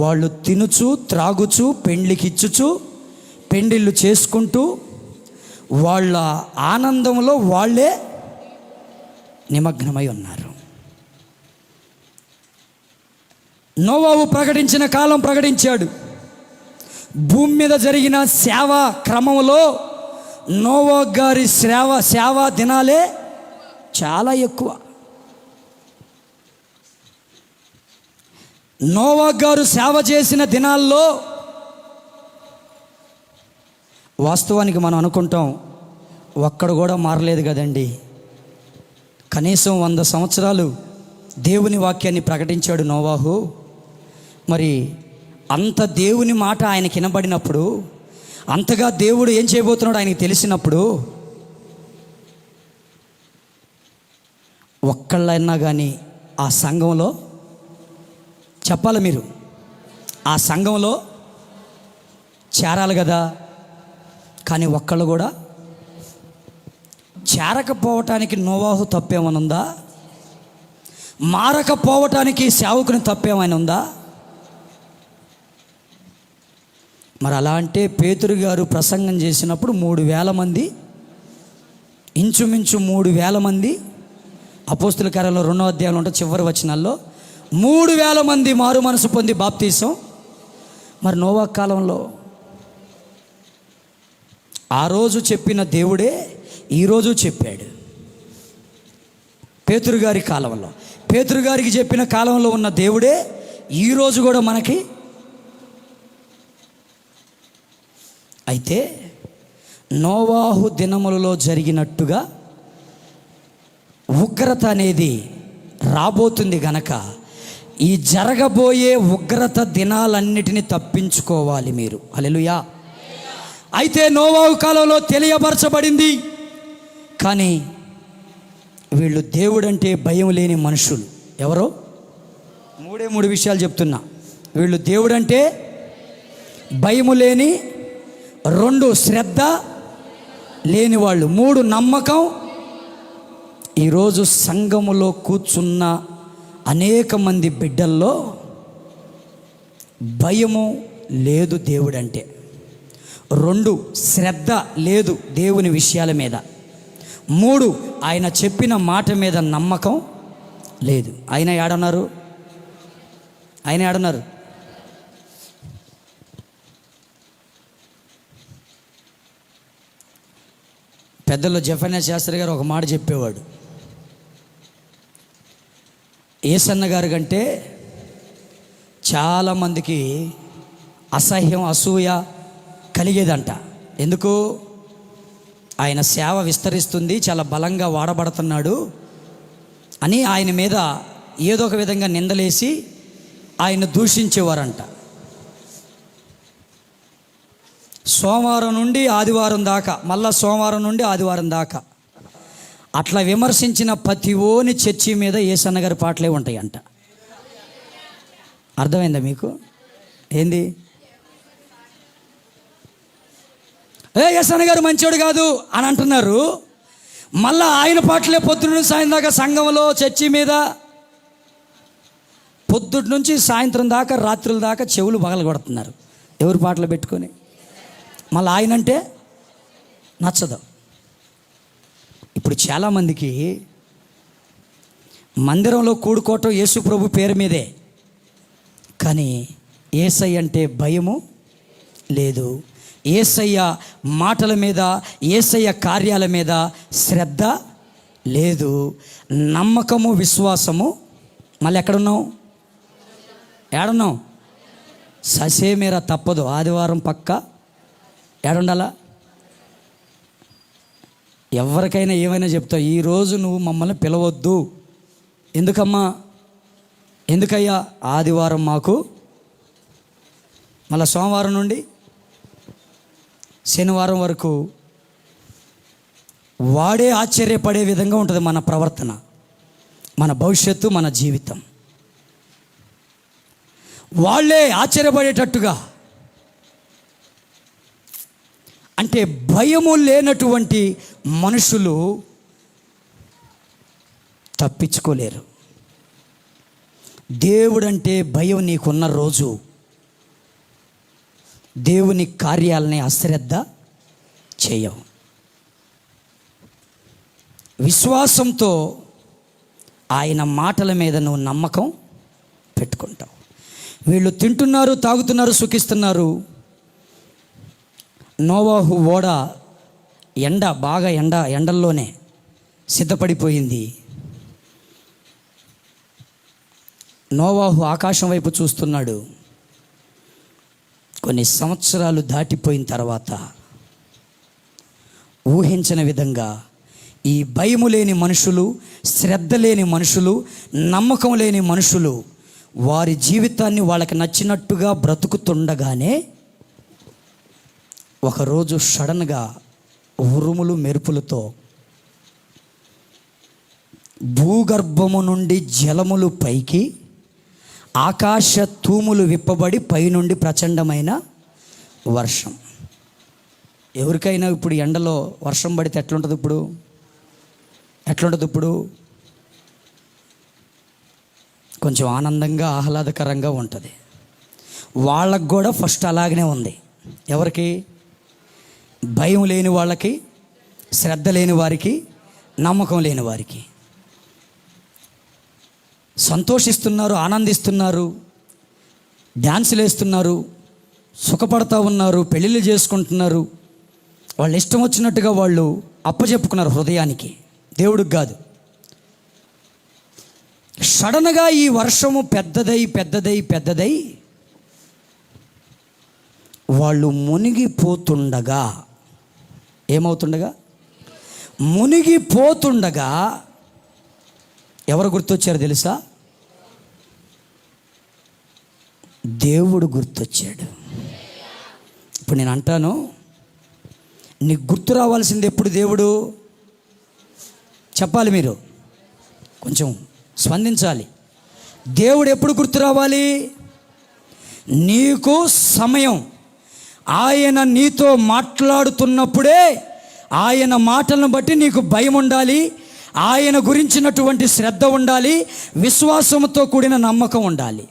వాళ్ళు తినుచు త్రాగుచు పెండ్లికిచ్చుచు పెండిళ్ళు చేసుకుంటూ వాళ్ళ ఆనందంలో వాళ్ళే నిమగ్నమై ఉన్నారు. నోవాహు ప్రకటించిన కాలం ప్రకటించాడు. భూమి మీద జరిగిన సేవా క్రమంలో నోవాహు గారి సేవా దినాలే చాలా ఎక్కువ. నోవాహు గారు సేవ చేసిన దినాల్లో వాస్తవానికి మనం అనుకుంటాం ఒక్కడు కూడా మారలేదు కదండి. కనీసం 100 సంవత్సరాలు దేవుని వాక్యాన్ని ప్రకటించాడు నోవాహు. మరి అంత దేవుని మాట ఆయనకి వినబడినప్పుడు, అంతగా దేవుడు ఏం చేయబోతున్నాడు ఆయనకి తెలిసినప్పుడు, ఒక్కళ్ళైనా కానీ ఆ సంఘంలో చెప్పాలి, మీరు ఆ సంఘంలో చేరాలి కదా. కానీ ఒక్కళ్ళు కూడా చేరకపోవటానికి నోవాహు తప్పేమైనా ఉందా? మారకపోవటానికి సేవకుని తప్పేమైనా ఉందా? మరి అలా అంటే పేతురు గారు ప్రసంగం చేసినప్పుడు 3,000 మంది, ఇంచుమించు 3,000 మంది, అపోస్తుల కార్యాల్లో 2వ అధ్యాయంలో ఉంటే చివరి వచనాల్లో 3,000 మంది మారు మనసు పొంది బాప్తీసం. మరి నోవా కాలంలో ఆ రోజు చెప్పిన దేవుడే ఈరోజు చెప్పాడు. పేతురు గారి కాలంలో, పేతురు గారికి చెప్పిన కాలంలో ఉన్న దేవుడే ఈరోజు కూడా మనకి. అయితే నోవాహు దినములలో జరిగినట్టుగా ఉగ్రత అనేది రాబోతుంది గనక ఈ జరగబోయే ఉగ్రత దినాలన్నిటినీ తప్పించుకోవాలి మీరు. హల్లెలూయా. అయితే నోవాహు కాలంలో తెలియపరచబడింది, కానీ వీళ్ళు దేవుడంటే భయం లేని మనుషులు. ఎవరో 3 విషయాలు చెప్తున్నా. వీళ్ళు దేవుడంటే భయము లేని, 2 శ్రద్ధ లేని వాళ్ళు, 3 నమ్మకం. ఈరోజు సంఘములో కూర్చున్న అనేక మంది బిడ్డల్లో భయము లేదు దేవుడంటే, 2 శ్రద్ధ లేదు దేవుని విషయాల మీద, 3 ఆయన చెప్పిన మాట మీద నమ్మకం లేదు. ఆయన ఏడన్నారు? పెద్దల్లో జఫన్యా శాస్త్రి గారు ఒక మాట చెప్పేవాడు. ఏసన్న గారి కంటే చాలామందికి అసహ్యం, అసూయ కలిగేదంట. ఎందుకు? ఆయన సేవ విస్తరిస్తుంది, చాలా బలంగా వాడబడుతున్నాడు అని ఆయన మీద ఏదో ఒక విధంగా నిందలేసి ఆయన దూషించేవారంట. సోమవారం నుండి ఆదివారం దాకా, మళ్ళా సోమవారం నుండి ఆదివారం దాకా అట్లా విమర్శించిన ప్రతి ఓని చర్చి మీద యేసన్న గారి పాటలే ఉంటాయంట. అర్థమైందా మీకు? ఏంది? యేసన్న గారు మంచోడు కాదు అని అంటున్నారు, మళ్ళా ఆయన పాటలే పొద్దున్న నుంచి సాయంత్రం దాకా సంఘంలో చర్చి మీద, పొద్దుటి నుంచి సాయంత్రం దాకా రాత్రుల దాకా చెవులు పగలగొడుతున్నారు ఎవరు పాటలు పెట్టుకొని. మళ్ళీ ఆయనంటే నచ్చదు. ఇప్పుడు చాలామందికి మందిరంలో కూడుకోవటం యేసు ప్రభు పేరు మీదే, కానీ యేసయ్య అంటే భయము లేదు. యేసయ్య మాటల మీద, యేసయ్య కార్యాల మీద శ్రద్ధ లేదు, నమ్మకము, విశ్వాసము. మళ్ళీ ఎక్కడున్నావు? ఏడున్నావు? ససేమేరా తప్పదు, ఆదివారం పక్క ఏడుండాలా? ఎవరికైనా ఏమైనా చెప్తావు, ఈరోజు నువ్వు మమ్మల్ని పిలవద్దు. ఎందుకమ్మా? ఎందుకయ్యా? ఆదివారం మాకు, మళ్ళీ సోమవారం నుండి శనివారం వరకు వాడే ఆశ్చర్యపడే విధంగా ఉంటుంది మన ప్రవర్తన, మన భవిష్యత్తు, మన జీవితం. వాళ్ళే ఆశ్చర్యపడేటట్టుగా. అంటే భయము లేనటువంటి మనుషులు తప్పించుకోలేరు. దేవుడంటే భయం నీకున్న రోజు దేవుని కార్యాలని అశ్రద్ధ చేయవు. విశ్వాసంతో ఆయన మాటల మీద నువ్వు నమ్మకం పెట్టుకుంటావు. వీళ్ళు తింటున్నారు, తాగుతున్నారు, సుఖిస్తున్నారు. నోవాహు ఓడ బాగా ఎండల్లోనే సిద్ధపడిపోయింది. నోవాహు ఆకాశం వైపు చూస్తున్నాడు. కొన్ని సంవత్సరాలు దాటిపోయిన తర్వాత ఊహించని విధంగా ఈ భయము లేని మనుషులు, శ్రద్ధ లేని మనుషులు, నమ్మకం లేని మనుషులు వారి జీవితాన్ని వాళ్ళకి నచ్చినట్టుగా బ్రతుకుతుండగానే ఒకరోజు సడన్గా ఉరుములు మెరుపులతో భూగర్భము నుండి జలములు పైకి, ఆకాశ తూములు విప్పబడి పైనుండి ప్రచండమైన వర్షం. ఎవరికైనా ఇప్పుడు ఎండలో వర్షం పడితే ఎట్లుంటుంది? ఇప్పుడు కొంచెం ఆనందంగా ఆహ్లాదకరంగా ఉంటుంది. వాళ్ళకు కూడా ఫస్ట్ అలాగనే ఉంది. ఎవరికి? భయం లేని వాళ్ళకి, శ్రద్ధ లేని వారికి, నమ్మకం లేని వారికి. సంతోషిస్తున్నారు, ఆనందిస్తున్నారు, డ్యాన్సులు వేస్తున్నారు, సుఖపడతా ఉన్నారు, పెళ్ళిళ్ళు చేసుకుంటున్నారు. వాళ్ళు ఇష్టం వచ్చినట్టుగా వాళ్ళు అప్పచెప్పుకున్నారు హృదయానికి, దేవుడికి కాదు. సడన్గా ఈ వర్షము పెద్దదై వాళ్ళు మునిగిపోతుండగా, మునిగిపోతుండగా ఎవరు గుర్తొచ్చారు తెలుసా? దేవుడు గుర్తొచ్చాడు. ఇప్పుడు నేను అంటాను, నీకు గుర్తు రావాల్సింది ఎప్పుడు? దేవుడు చెప్పాలి, మీరు కొంచెం స్పందించాలి. దేవుడు ఎప్పుడు గుర్తు రావాలి? నీకు సమయం, ఆయన నీతో మాట్లాడుతున్నప్పుడే ఆయన మాటలను బట్టి నీకు భయం ఉండాలి, ఆయన గురించినటువంటి శ్రద్ధ ఉండాలి, విశ్వాసంతో కూడిన నమ్మకం ఉండాలి.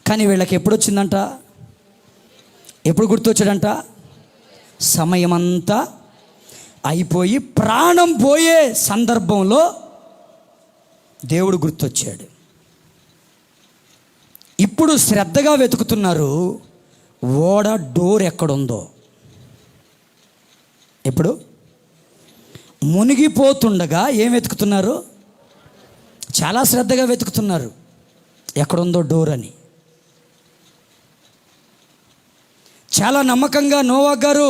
కానీ వీళ్ళకి ఎప్పుడు వచ్చిందంట? ఎప్పుడు గుర్తొచ్చాడంట? సమయమంతా అయిపోయి ప్రాణం పోయే సందర్భంలో దేవుడు గుర్తొచ్చాడు. ఇప్పుడు శ్రద్ధగా వెతుకుతున్నారు ఓడ డోర్ ఎక్కడుందో. ఎప్పుడు? మునిగిపోతుండగా ఏం వెతుకుతున్నారు? చాలా శ్రద్ధగా వెతుకుతున్నారు ఎక్కడుందో డోర్ అని. చాలా నమ్మకంగా, నోవా గారు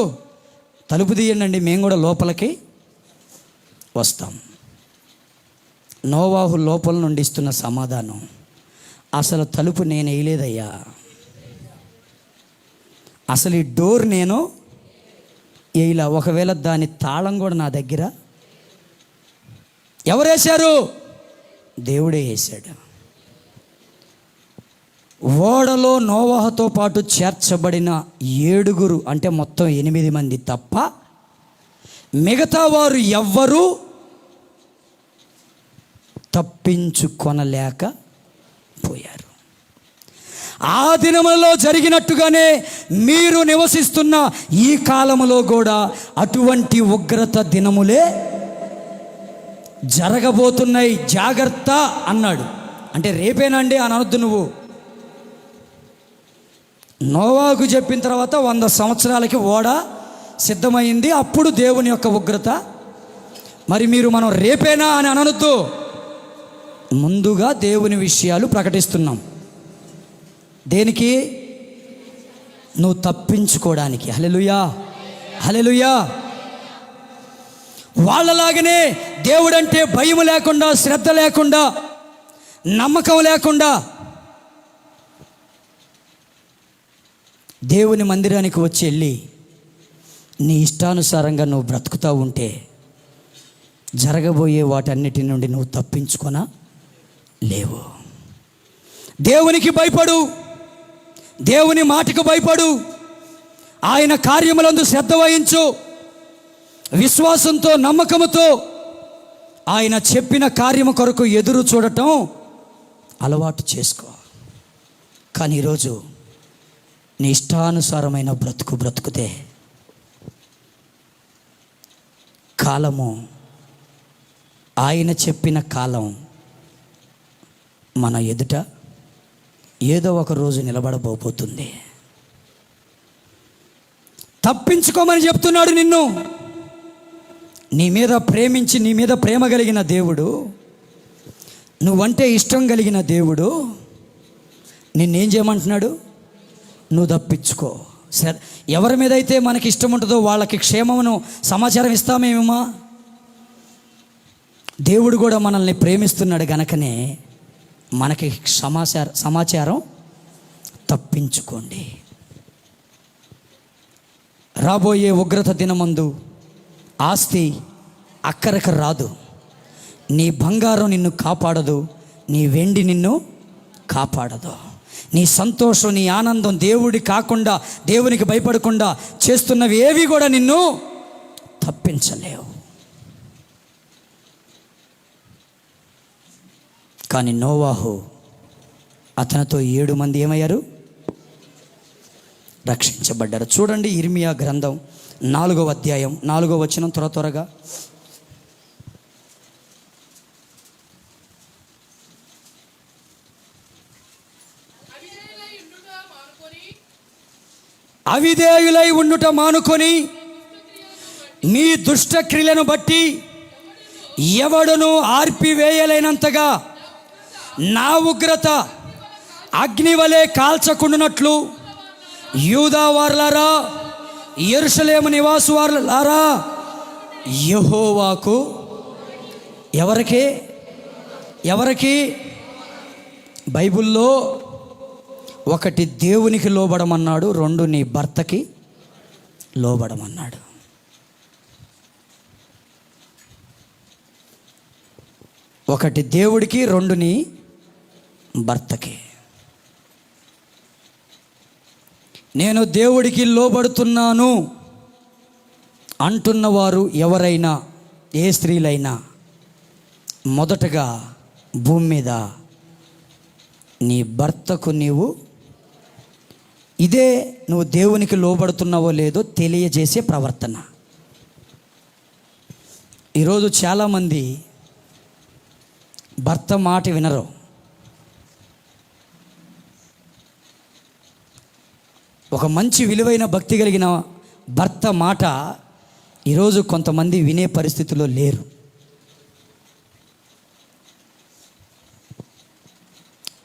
తలుపు తీయండి, మేము కూడా లోపలికి వస్తాం. నోవాహు లోపల నుండి ఇస్తున్న సమాధానం, అసలు తలుపు నేను వేయలేదయ్యా, అసలు ఈ డోర్ నేను వేయలా, ఒకవేళ దాని తాళం కూడా నా దగ్గర. ఎవరు వేశారు? దేవుడే వేశాడు. ఓడలో నోవాహుతో పాటు చేర్చబడిన 7 అంటే మొత్తం 8 మంది తప్ప మిగతా వారు ఎవ్వరూ తప్పించుకొనలేకపోయారు. ఆ దినములలో జరిగినట్టుగానే మీరు నివసిస్తున్న ఈ కాలములో కూడా అటువంటి ఉగ్రత దినములే జరగబోతున్నాయి, జాగ్రత్త అన్నాడు. అంటే రేపేనండి అని అనొద్దు నువ్వు. నోవాకు చెప్పిన తర్వాత 100 సంవత్సరాలకి ఓడ సిద్ధమైంది, అప్పుడు దేవుని యొక్క ఉగ్రత. మరి మనం రేపేనా అని అనొద్దు. ముందుగా దేవుని విషయాలు ప్రకటిస్తున్నాం. దేనికి? నువ్వు తప్పించుకోవడానికి. హల్లెలూయా, హల్లెలూయా. వాళ్ళలాగనే దేవుడంటే భయం లేకుండా, శ్రద్ధ లేకుండా, నమ్మకం లేకుండా దేవుని మందిరానికి వచ్చి వెళ్ళి నీ ఇష్టానుసారంగా నువ్వు బ్రతుకుతూ ఉంటే జరగబోయే వాటన్నిటి నుండి నువ్వు తప్పించుకొన లేవు. దేవునికి భయపడు, దేవుని మాటకు భయపడు, ఆయన కార్యములందు శ్రద్ధ వహించు, విశ్వాసంతో, నమ్మకముతో ఆయన చెప్పిన కార్యము కొరకు ఎదురు చూడటం అలవాటు చేసుకో. కానీ ఈరోజు నీ ఇష్టానుసారమైన బ్రతుకుతే కాలము, ఆయన చెప్పిన కాలం మన ఎదుట ఏదో ఒక రోజు నిలబడబోతుంది. తప్పించుకోమని చెప్తున్నాడు నిన్ను. నీ మీద ప్రేమించి, నీ మీద ప్రేమ కలిగిన దేవుడు, నువ్వంటే ఇష్టం కలిగిన దేవుడు నిన్నేం చేయమంటున్నాడు? నువ్వు తప్పించుకో. ఎవరి మీద అయితే మనకి ఇష్టం ఉంటుందో వాళ్ళకి క్షేమమును సమాచారం ఇస్తామేమో. దేవుడు కూడా మనల్ని ప్రేమిస్తున్నాడు గనకనే మనకి సమాచారం తప్పించుకోండి. రాబోయే ఉగ్రత దినమందు ఆస్తి అక్కరకు రాదు, నీ బంగారం నిన్ను కాపాడదు, నీ వెండి నిన్ను కాపాడదు. నీ సంతోషం, నీ ఆనందం దేవుడి కాకుండా, దేవునికి భయపడకుండా చేస్తున్నవి ఏవి కూడా నిన్ను తప్పించలేవు. కానీ నోవాహు అతనితో 7 మంది ఏమయ్యారు? రక్షించబడ్డారు. చూడండి ఇర్మియా గ్రంథం 4వ అధ్యాయం 4వ వచనం త్వరగా. అవిధేయులై ఉండుట మానుకొని నీ దుష్టక్రియలను బట్టి ఎవడును ఆర్పివేయలేనంతగా నా ఉగ్రత అగ్నివలే కాల్చకుండునట్లు యూదా వారలారా, యెరూషలేము నివాసు వారలారా, యెహోవాకు ఎవరికి బైబిల్లో 1 దేవునికి లోబడమన్నాడు, 2 నీ భర్తకి లోబడమన్నాడు. ఒకటి దేవుడికి, 2 నీ భర్తకి. నేను దేవుడికి లోబడుతున్నాను అంటున్నవారు ఎవరైనా, ఏ స్త్రీలైనా, మొదటగా భూమి మీద నీ భర్తకు ఇదే నువ్వు దేవునికి లోబడుతున్నావో లేదో తెలియజేసే ప్రవర్తన. ఈరోజు చాలామంది భర్త మాట వినరు. ఒక మంచి విలువైన భక్తి కలిగిన భర్త మాట ఈరోజు కొంతమంది వినే పరిస్థితిలో లేరు.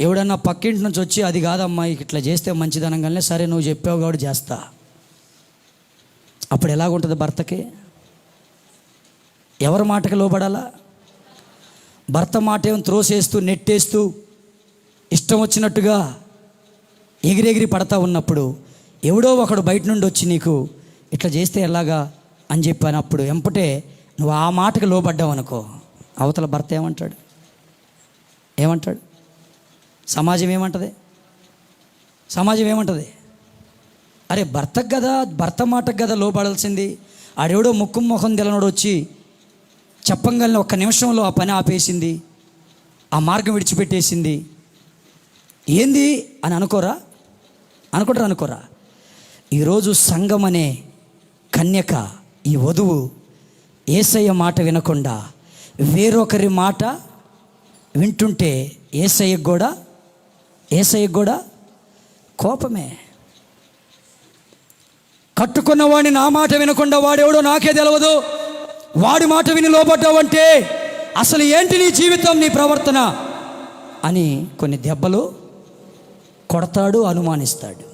ఎవడన్నా పక్కింటి నుంచి వచ్చి అది కాదమ్మా ఇట్లా చేస్తే మంచిదనంగానే, సరే నువ్వు చెప్పావు కాబట్టి చేస్తా. అప్పుడు ఎలాగుంటుంది భర్తకి? ఎవరి మాటకి లోబడాలా? భర్త మాట ఏమో త్రోసేస్తూ నెట్టేస్తూ ఇష్టం వచ్చినట్టుగా ఎగిరెగిరి పడతా ఉన్నప్పుడు ఎవడో ఒకడు బయట నుండి వచ్చి నీకు ఇట్లా చేస్తే ఎలాగా అని చెప్పినప్పుడు ఎంపటే నువ్వు ఆ మాటకి లోబడ్డావు అనుకో, అవతల భర్త ఏమంటాడు? సమాజం ఏమంటుంది? అరే భర్తకు కదా, భర్త మాటకు కదా లోబడాల్సింది. ఆడెవడో ముక్కు ముఖం తెలనోడు వచ్చి చెప్పంగానే 1 నిమిషంలో ఆ పని ఆపేసింది, ఆ మార్గం విడిచిపెట్టేసింది. ఏంది అని అనుకోరా? ఈరోజు సంఘం అనే కన్యక, ఈ వధువు యేసయ్య మాట వినకుండా వేరొకరి మాట వింటుంటే యేసయ్యకు కూడా కోపమే. కట్టుకున్నవాడిని నా మాట వినకుండా వాడెవడో నాకే తెలియదు, వాడి మాట విని లోబడ్డావంటే అసలు ఏంటి నీ జీవితం, నీ ప్రవర్తన అని కొన్ని దెబ్బలు కొడతాడు, అనుమానిస్తాడు.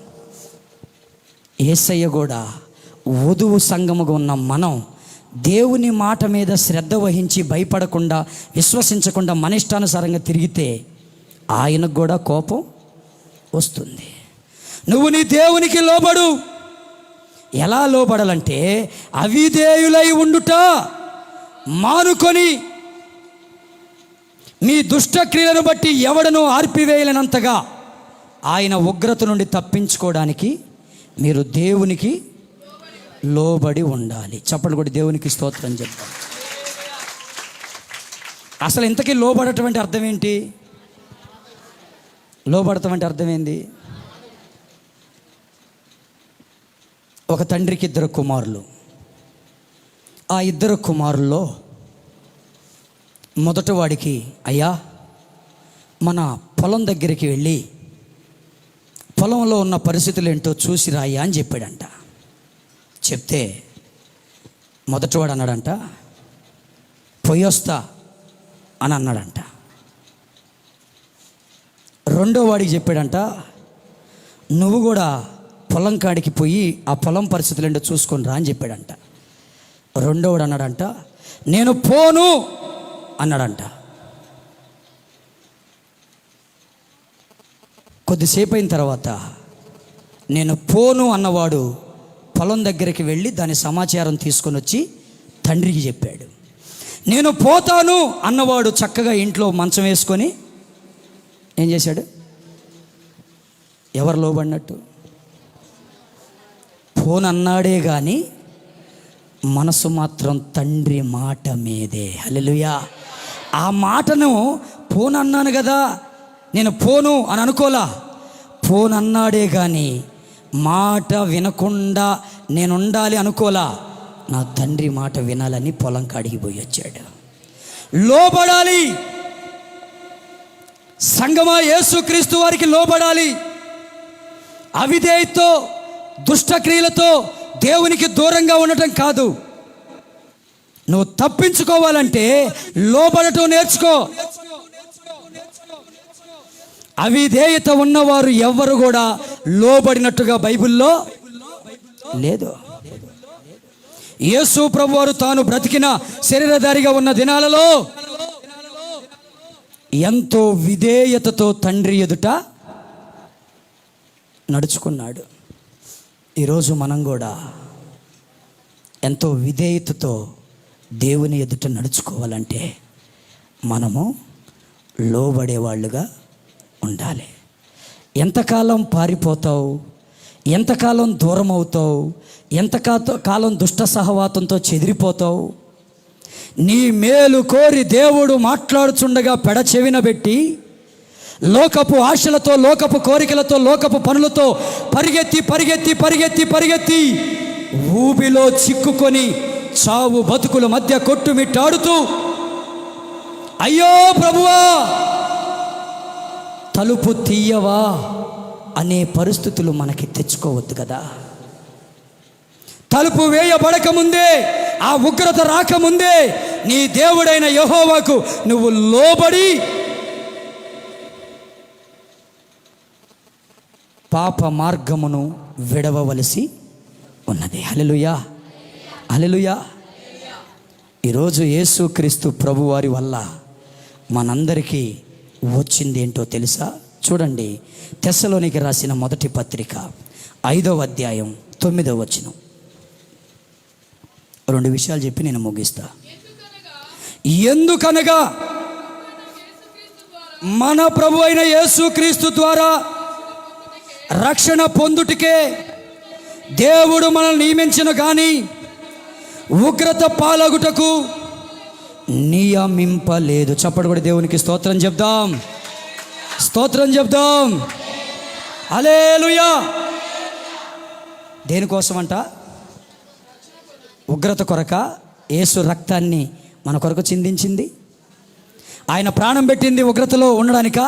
యేసయ్య కూడా వధువు సంఘముగా ఉన్న మనం దేవుని మాట మీద శ్రద్ధ వహించి భయపడకుండా, విశ్వసించకుండా మన ఇష్టానుసారంగా తిరిగితే ఆయనకు కూడా కోపం వస్తుంది. నువ్వు నీ దేవునికి లోబడు. ఎలా లోబడాలంటే అవిధేయులై ఉండుట మానుకొని మీ దుష్టక్రియలను బట్టి ఎవడను ఆర్పివేయలేనంతగా ఆయన ఉగ్రత నుండి తప్పించుకోవడానికి మీరు దేవునికి లోబడి ఉండాలి. చప్పట్లు కొట్టి దేవునికి స్తోత్రం చెప్పాలి. అసలు ఇంతకీ లోబడటం అర్థం ఏంటి? లోబడటం అంటే అర్థం ఏంది? ఒక తండ్రికి 2 కుమారులు. ఆ 2 కుమారుల్లో మొదటివాడికి, అయ్యా మన పొలం దగ్గరికి వెళ్ళి పొలంలో ఉన్న పరిస్థితులు ఏంటో చూసి రాయ్యా అని చెప్పాడంట. చెప్తే మొదటివాడు అన్నాడంట, పొయ్యొస్తా అని అన్నాడంట. రెండో వాడికి చెప్పాడంట, నువ్వు కూడా పొలం కాడికి పోయి ఆ పొలం పరిస్థితులు ఏంటో చూసుకొని రా అని చెప్పాడంట. రెండోవాడు అన్నాడంట, నేను పోను అన్నాడంట. కొద్దిసేపు అయిన తర్వాత నేను పోను అన్నవాడు పొలం దగ్గరికి వెళ్ళి దాని సమాచారం తీసుకొని వచ్చి తండ్రికి చెప్పాడు. నేను పోతాను అన్నవాడు చక్కగా ఇంట్లో మంచం వేసుకొని ఏం చేశాడు? ఎవరు లోబడినట్టు? ఫోన్ అన్నాడే కానీ మనసు మాత్రం తండ్రి మాట మీదే. హల్లెలూయా. ఆ మాటను ఫోన్ అన్నాను కదా, నేను ఫోను అని అనుకోలా. ఫోన్ అన్నాడే కానీ మాట వినకుండా నేను ఉండాలి అనుకోలా. నా తండ్రి మాట వినాలని పొలం కాడికి పోయి వచ్చాడు. లోబడాలి. సంగమా, యేసుక్రీస్తు వారికి లోబడాలి. అవిధేయతతో దుష్టక్రియలతో దేవునికి దూరంగా ఉండటం కాదు. నువ్వు తప్పించుకోవాలంటే లోబడటం నేర్చుకో. అవిధేయత ఉన్నవారు ఎవ్వరు కూడా లోబడినట్టుగా బైబిల్లో లేదు. యేసు ప్రభువారు తాను బ్రతికిన శరీరధారిగా ఉన్న దినాలలో ఎంతో విధేయతతో తండ్రి ఎదుట నడుచుకున్నాడు. ఈరోజు మనం కూడా ఎంతో విధేయతతో దేవుని ఎదుట నడుచుకోవాలంటే మనము లోబడేవాళ్ళుగా ఉండాలి. ఎంతకాలం పారిపోతావు? ఎంతకాలం దూరం అవుతావు? ఎంతకాలం దుష్ట సహవాతంతో చెదిరిపోతావు? నీ మేలు కోరి దేవుడు మాట్లాడుచుండగా పెడచెవిన పెట్టి లోకపు ఆశలతో, లోకపు కోరికలతో, లోకపు పనులతో పరిగెత్తి పరిగెత్తి పరిగెత్తి పరిగెత్తి ఊబిలో చిక్కుకొని చావు బతుకుల మధ్య కొట్టుమిట్టాడుతూ అయ్యో ప్రభువా తలుపు తీయవా అనే పరిస్థితులు మనకి తెచ్చుకోవద్దు కదా. తలుపు వేయబడక ముందే, ఆ ఉగ్రత రాకముందే నీ దేవుడైన యెహోవాకు నువ్వు లోబడి పాప మార్గమును విడవవలసి ఉన్నది. హల్లెలూయా, హల్లెలూయా. ఈరోజు యేసుక్రీస్తు ప్రభువారి వల్ల మనందరికీ వచ్చింది ఏంటో తెలుసా? చూడండి, తెస్సలోనికి రాసిన మొదటి పత్రిక 5వ అధ్యాయం 9వ వచనం. 2 విషయాలు చెప్పి నేను ముగిస్తా. ఎందుకనగా మన ప్రభు అయిన యేసుక్రీస్తు ద్వారా రక్షణ పొందుటకే దేవుడు మనల్ని నియమించిన కానీ ఉగ్రత పాలగుటకు నియమింపలేదు. చప్పటి కూడా దేవునికి స్తోత్రం చెప్దాం, స్తోత్రం చెప్దాం. హల్లెలూయా. దేనికోసమంట? ఉగ్రత కొరక యేసు రక్తాన్ని మన కొరకు చిందించింది. ఆయన ప్రాణం పెట్టింది ఉగ్రతలో ఉండడానికా?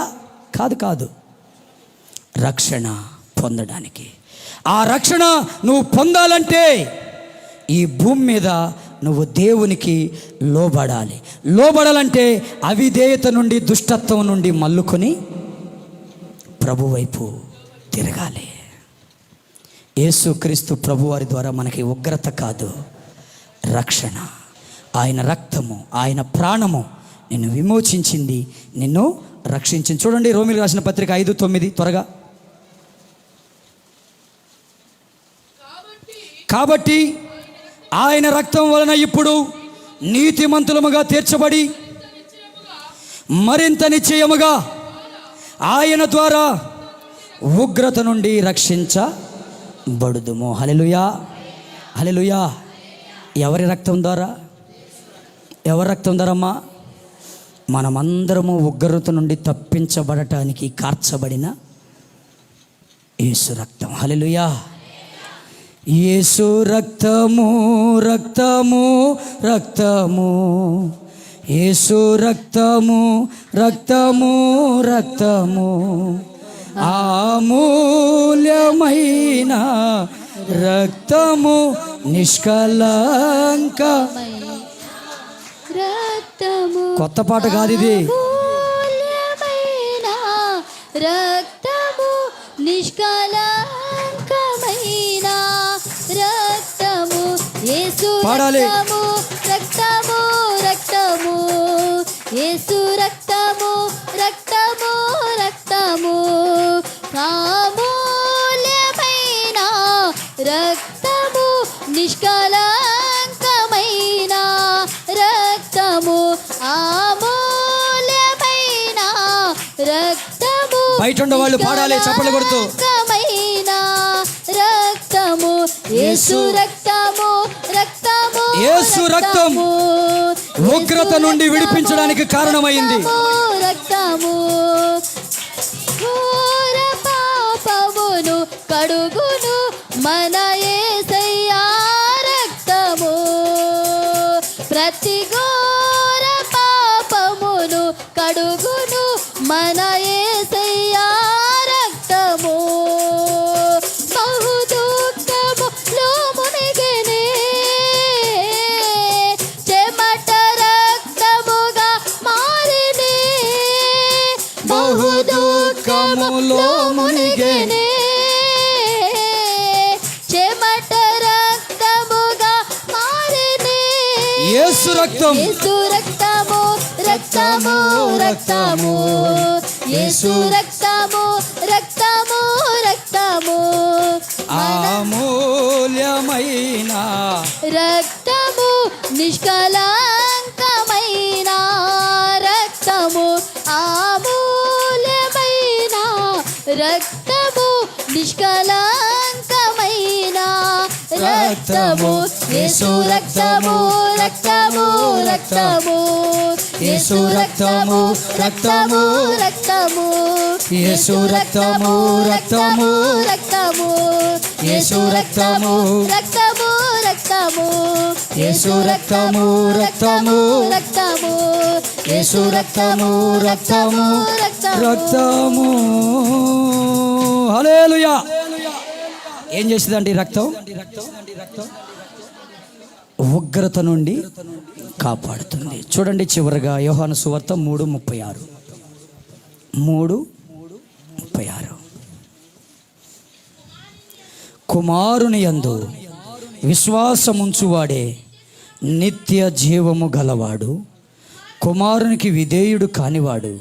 కాదు, కాదు, రక్షణ పొందడానికి. ఆ రక్షణ నువ్వు పొందాలంటే ఈ భూమి మీద నువ్వు దేవునికి లోబడాలి. లోబడాలంటే అవిధేయత నుండి, దుష్టత్వం నుండి మల్లుకొని ప్రభు వైపు తిరగాలి. యేసుక్రీస్తు ప్రభువారి ద్వారా మనకి ఉగ్రత కాదు, రక్షణ. ఆయన రక్తము, ఆయన ప్రాణము నిన్ను విమోచించింది, నిన్ను రక్షించింది. చూడండి, రోమీయులకు రాసిన పత్రిక 5:9 త్వరగా. కాబట్టి ఆయన రక్తం వలన ఇప్పుడు నీతిమంతులముగా తీర్చబడి మరింత నిశ్చయముగా ఆయన ద్వారా ఉగ్రత నుండి రక్షించబడుదుము. హల్లెలూయా, హల్లెలూయా. ఎవరి రక్తం ద్వారా? ఎవరి రక్తం ద్వారమ్మా? మనమందరము ఉగ్రత నుండి తప్పించబడటానికి కార్చబడిన యేసు రక్తం. హల్లెలూయా. యేసు రక్తము, రక్తము, రక్తము, యేసు రక్తము, రక్తము, రక్తము, అమూల్యమైన రక్తము, నిష్కలంక రక్తము. కొత్త పాట కాదు ఇది. అమూల్యమైన రక్తము, నిష్కలంకమైన రక్తము, యేసు పాడాలి. రక్తము, రక్తము, రక్తము, యేసు రక్తము, రక్తము, రక్తము, అమూల్యమైన రక్తము, నిష్కలంకమైన రక్తము, అమూల్యమైన రక్తము. బయట ఉన్న వాళ్ళు పాడాలి చప్పట్లు కొడుతూ. నిష్కళంకమైన రక్తము యేసు రక్తము రక్తము యేసు రక్తం ఉగ్రత నుండి విడిపించడానికి కారణమైంది. రక్తము ఘోర పాపమును కడుగును మన యేసయ్యా రక్తము. ప్రతి ఘోర పాపమును కడుగును మన యేసయ్యా రక్తము. బహు దుఃఖములో మునిగినే చెమట రక్తముగా మారినే. బహు దుఃఖములో మునిగినే చెమట రక్తముగా మారినే. యేసు రక్తం యేసు రక్తము రక్తము రక్తము యేసు రక్తము రక్తము రక్తము అమూల్యమైన రక్తము నిష్కళంకమైన రక్తము అమూల్యమైన రక్తము నిష్కళంకమైన రక్తము యేసు రక్తము రక్తము రక్తము యేసు రక్తము రక్తము రక్తము యేసు రక్తము రక్తము రక్తము యేసు రక్తము రక్తము రక్తము యేసు రక్తము రక్తము రక్తము యేసు రక్తము రక్తము రక్తము. హల్లెలూయా. ఏం చేసిందండి రక్తం? ఉగ్రత నుండి కాపాడుతుంది. చూడండి చివరిగా యోహాను సువార్త 3:36. 3:36. కుమారుని యందు విశ్వాసముంచువాడే నిత్య జీవము గలవాడు. కుమారునికి విధేయుడు కానివాడు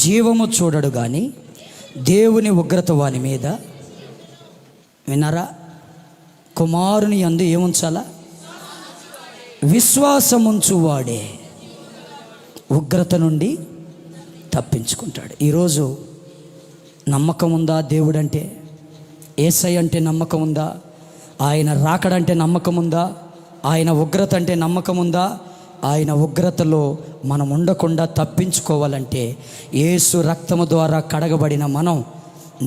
జీవము చూడడు గాని దేవుని ఉగ్రత వాని మీద. వినరా? కుమారుని యందు ఏముంచాలా? విశ్వాసముంచువాడే ఉగ్రత నుండి తప్పించుకుంటాడు. ఈరోజు నమ్మకం ఉందా? దేవుడంటే, యేసయ్య అంటే నమ్మకం ఉందా? ఆయన రాకడంటే నమ్మకం ఉందా? ఆయన ఉగ్రత అంటే నమ్మకం ఉందా? ఆయన ఉగ్రతలో మనం ఉండకుండా తప్పించుకోవాలంటే యేసు రక్తము ద్వారా కడగబడిన మనం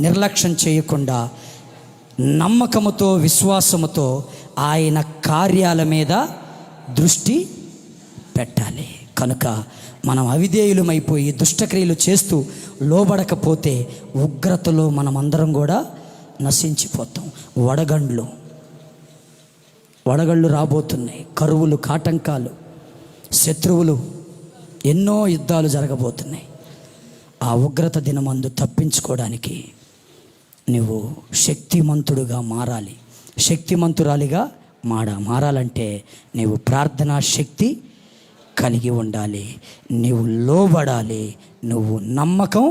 నిర్లక్ష్యం చేయకుండా నమ్మకముతో విశ్వాసముతో ఆయన కార్యాల మీద దృష్టి పెట్టాలి. కనుక మనం అవిధేయులమైపోయి దుష్టక్రియలు చేస్తూ లోబడకపోతే ఉగ్రతలో మనమందరం కూడా నశించిపోతాం. వడగళ్ళు రాబోతున్నాయి, కరువులు, కాటంకాలు, శత్రువులు, ఎన్నో యుద్ధాలు జరగబోతున్నాయి. ఆ ఉగ్రత దినమందు తప్పించుకోవడానికి నువ్వు శక్తిమంతుడుగా మారాలి, శక్తిమంతురాలిగా మారాలంటే నీవు ప్రార్థనా శక్తి కలిగి ఉండాలి, నువ్వు లోబడాలి, నువ్వు నమ్మకం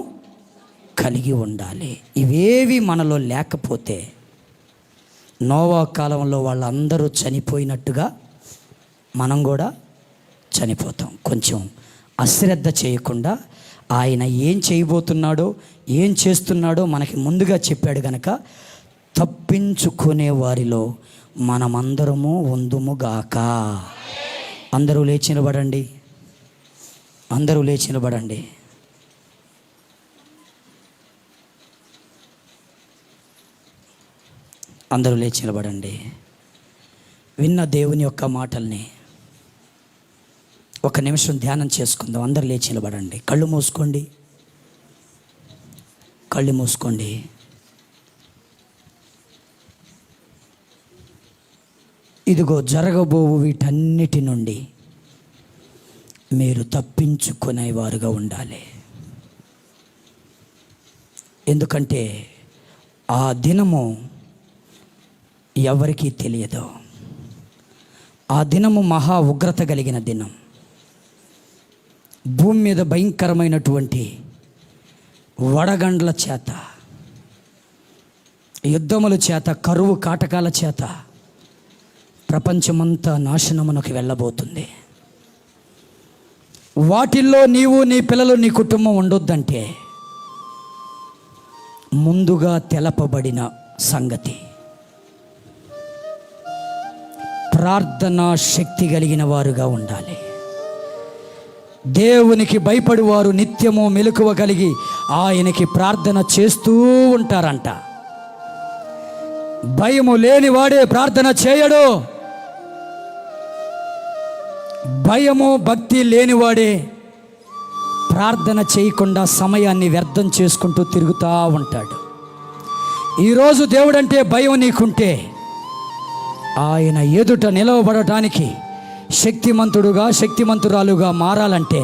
కలిగి ఉండాలి. ఇవేవి మనలో లేకపోతే నోవా కాలంలో వాళ్ళందరూ చనిపోయినట్టుగా మనం కూడా చనిపోతాం. కొంచెం అశ్రద్ధ చేయకుండా ఆయన ఏం చేయబోతున్నాడో ఏం చేస్తున్నాడో మనకి ముందుగా చెప్పాడు గనక తప్పించుకునే వారిలో మనమందరము ఉందుముగాక. అందరూ లేచి నిలబడండి, అందరూ లేచి నిలబడండి. అందరూ లేచి నిలబడండి. విన్న దేవుని యొక్క మాటల్ని ఒక నిమిషం ధ్యానం చేసుకుందాం. అందరూ లేచి నిలబడండి. కళ్ళు మూసుకోండి, కళ్ళు మూసుకోండి. ఇదిగో జరగబోవు వీటన్నిటి నుండి మీరు తప్పించుకునేవారుగా ఉండాలి. ఎందుకంటే ఆ దినము ఎవరికీ తెలియదు. ఆ దినము మహా ఉగ్రత కలిగిన దినం. భూమి మీద భయంకరమైనటువంటి వడగండ్ల చేత, యుద్ధముల చేత, కరువు కాటకాల చేత ప్రపంచమంతా నాశనమునకు వెళ్ళబోతుంది. వాటిల్లో నీవు, నీ పిల్లలు, నీ కుటుంబం ఉండొద్దంటే ముందుగా తెలపబడిన సంగతి. ప్రార్థనా శక్తి కలిగిన వారుగా ఉండాలి. దేవునికి భయపడి వారు నిత్యము మెలకువ కలిగి ఆయనకి ప్రార్థన చేస్తూ ఉంటారంట. భయము లేనివాడే ప్రార్థన చేయడు. భయము భక్తి లేనివాడే ప్రార్థన చేయకుండా సమయాన్ని వ్యర్థం చేసుకుంటూ తిరుగుతూ ఉంటాడు. ఈరోజు దేవుడంటే భయం నీకుంటే ఆయన ఎదుట నిలవబడటానికి శక్తిమంతుడుగా శక్తిమంతురాలుగా మారాలంటే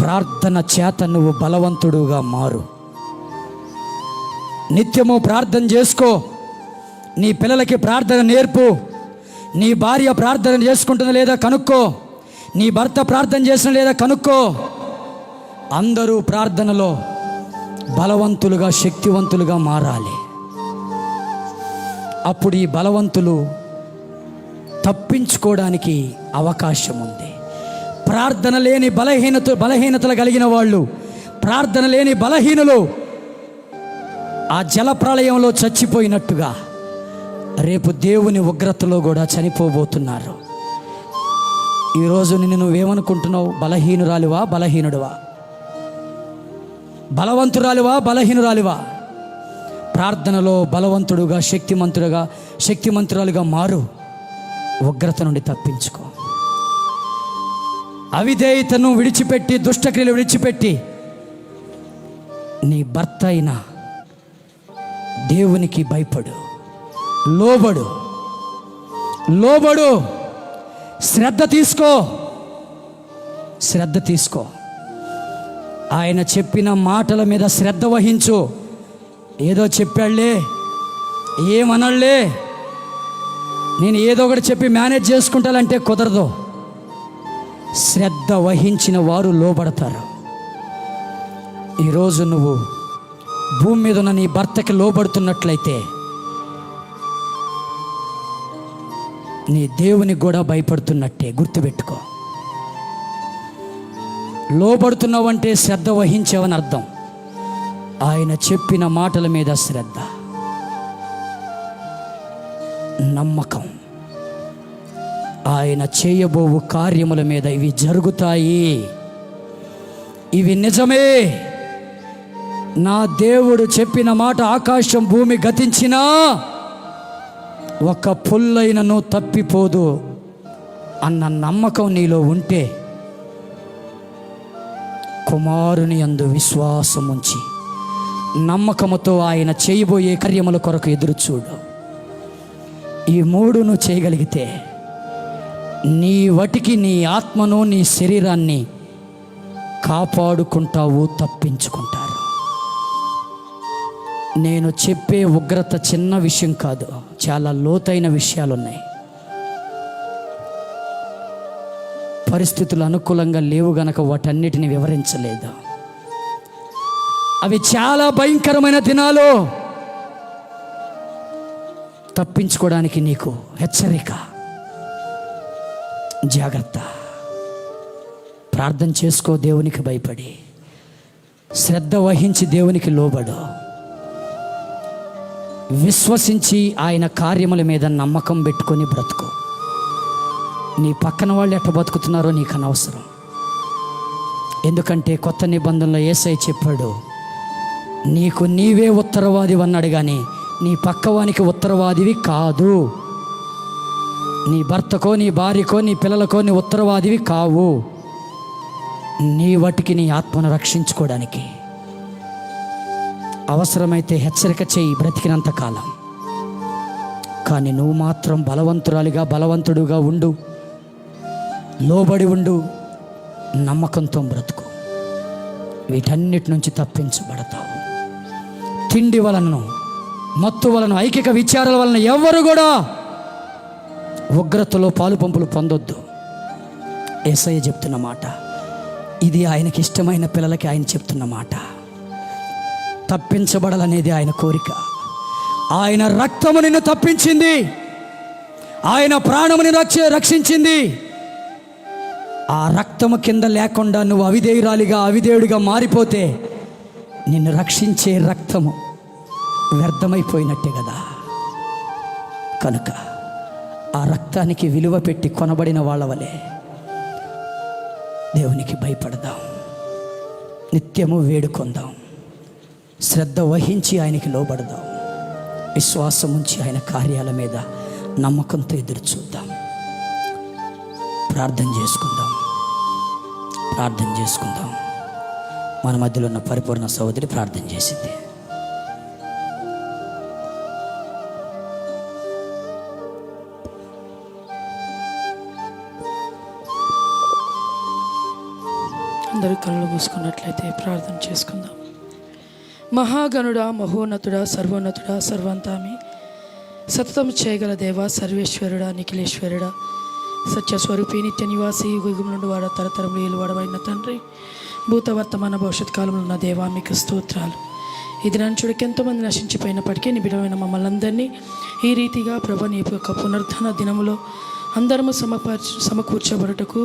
ప్రార్థన చేత నువ్వు బలవంతుడుగా మారు. నిత్యము ప్రార్థన చేసుకో. నీ పిల్లలకి ప్రార్థన నేర్పు. నీ భార్య ప్రార్థన చేసుకుంటుందా లేదా కనుక్కో. నీ భర్త ప్రార్థన చేసిన లేదా కనుక్కో. అందరూ ప్రార్థనలో బలవంతులుగా శక్తివంతులుగా మారాలి. అప్పుడు ఈ బలవంతులు తప్పించుకోవడానికి అవకాశం ఉంది. ప్రార్థన లేని బలహీనతలు కలిగిన వాళ్ళు, ప్రార్థన లేని బలహీనులు ఆ జల ప్రళయంలో చచ్చిపోయినట్టుగా రేపు దేవుని ఉగ్రతలో కూడా చనిపోబోతున్నారు. ఈరోజు నిన్ను నువ్వేమనుకుంటున్నావు? బలహీనురాలివా బలహీనుడివా? బలవంతురాలివా బలహీనురాలివా? ప్రార్థనలో బలవంతుడుగా శక్తిమంతురాలుగా మారు. ఉగ్రత నుండి తప్పించుకో. అవిధేయతను విడిచిపెట్టి, దుష్టక్రియలు విడిచిపెట్టి నీ భర్త అయిన దేవునికి భయపడు, లోబడు. శ్రద్ధ తీసుకో. ఆయన చెప్పిన మాటల మీద శ్రద్ధ వహించు. ఏదో చెప్పాళ్లే, ఏమనళ్లే, నేను ఏదో ఒకటి చెప్పి మేనేజ్ చేసుకుంటానంటే కుదరదు. శ్రద్ధ వహించిన వారు లోబడతారు. ఈరోజు నువ్వు భూమి మీద ఉన్న నీ భర్తకి లోబడుతున్నట్లయితే నీ దేవునికి కూడా భయపడుతున్నట్టే. గుర్తుపెట్టుకో. లోబడుతున్నావంటే శ్రద్ధ వహించావని అర్థం. ఆయన చెప్పిన మాటల మీద శ్రద్ధ, నమ్మకం, ఆయన చేయబోవు కార్యముల మీద ఇవి జరుగుతాయి, ఇవి నిజమే. నా దేవుడు చెప్పిన మాట ఆకాశం భూమి గతించినా ఒక పుల్లైనను తప్పిపోదు అన్న నమ్మకం నీలో ఉంటే కుమారుని యందు విశ్వాసం ఉంచి నమ్మకముతో ఆయన చేయబోయే కార్యముల కొరకు ఎదురు చూడు. ఈ మూడు నువ్వు చేయగలిగితే నీ వాటికి నీ ఆత్మను నీ శరీరాన్ని కాపాడుకుంటావు, తప్పించుకుంటారు. నేను చెప్పే ఉగ్రత చిన్న విషయం కాదు, చాలా లోతైన విషయాలు ఉన్నాయి. పరిస్థితులు అనుకూలంగా లేవు గనక వాటన్నిటిని వివరించలేదు. అవి చాలా భయంకరమైన దినాలు. తప్పించుకోవడానికి నీకు హెచ్చరిక, జాగ్రత్త. ప్రార్థన చేసుకో, దేవునికి భయపడి శ్రద్ధ వహించి దేవునికి లోబడు. విశ్వసించి ఆయన కార్యముల మీద నమ్మకం పెట్టుకొని బ్రతుకు. నీ పక్కన వాళ్ళు ఎట్ట బతుకుతున్నారో నీకు అనవసరం. ఎందుకంటే కొత్త నిబంధనలో యేసయ్య చెప్పాడు, నీకు నీవే ఉత్తరవాదివి అన్నాడు, కానీ నీ పక్కవానికి ఉత్తరవాదివి కాదు. నీ భర్తకో నీ భార్యకో నీ పిల్లలకో నీ ఉత్తరవాదివి కావు. నీ వాటికి నీ ఆత్మను రక్షించుకోవడానికి అవసరమైతే హెచ్చరిక చేయి బ్రతికినంత కాలం. కానీ నువ్వు మాత్రం బలవంతుడుగా ఉండు, లోబడి ఉండు, నమ్మకంతో బ్రతుకు. వీటన్నిటి నుంచి తప్పించబడతావు. తిండి వలన, మత్తు వలన, ఐకిక విచారాల వలన ఎవరు కూడా ఉగ్రతలో పాలు పంపులు పొందొద్దు. యేసయ్య చెప్తున్న మాట ఇది. ఆయనకి ఇష్టమైన పిల్లలకి ఆయన చెప్తున్న మాట. తప్పించబడాలనేది ఆయన కోరిక. ఆయన రక్తము నిన్ను తప్పించింది, ఆయన ప్రాణముని రక్షించింది. ఆ రక్తము కింద లేకుండా నువ్వు అవిధేయుడిగా మారిపోతే నిన్ను రక్షించే రక్తము వ్యర్థమైపోయినట్టే కదా. కనుక ఆ రక్తానికి విలువ పెట్టి కొనబడిన వాళ్ళ వలె దేవునికి భయపడదాం, నిత్యము వేడుకొందాం, శ్రద్ధ వహించి ఆయనకి లోబడదాం, విశ్వాసం ఉంచి ఆయన కార్యాల మీద నమ్మకంతో ఎదురు చూద్దాం. ప్రార్థన చేసుకుందాం. మన మధ్యలో ఉన్న పరిపూర్ణ సహోదరి ప్రార్థన చేసింది. అందరూ కళ్ళు మూసుకున్నట్లయితే ప్రార్థన చేసుకుందాం. మహాగణుడా, మహోన్నతుడా, సర్వోన్నతుడా, సర్వంతామి, సతతం చేయగల దేవ, సర్వేశ్వరుడా, నిఖిలేశ్వరుడా, సత్యస్వరూపి, నిత్య నివాసి, యుగం నుండి వాడ, తరతరములు ఏలువాడవైన తండ్రి, భూత వర్తమాన భవిష్యత్ కాలంలో ఉన్న దేవా మీకు స్తోత్రాలు. ఈ దినాన్ని చూడకి ఎంతోమంది నశించిపోయినప్పటికీ నీ బిడ్డమైన మమ్మల్ని అందరినీ ఈ రీతిగా ప్రభు నీ యొక్క పునరుద్ధరణ దినములో అందరము సమకూర్చబడుటకు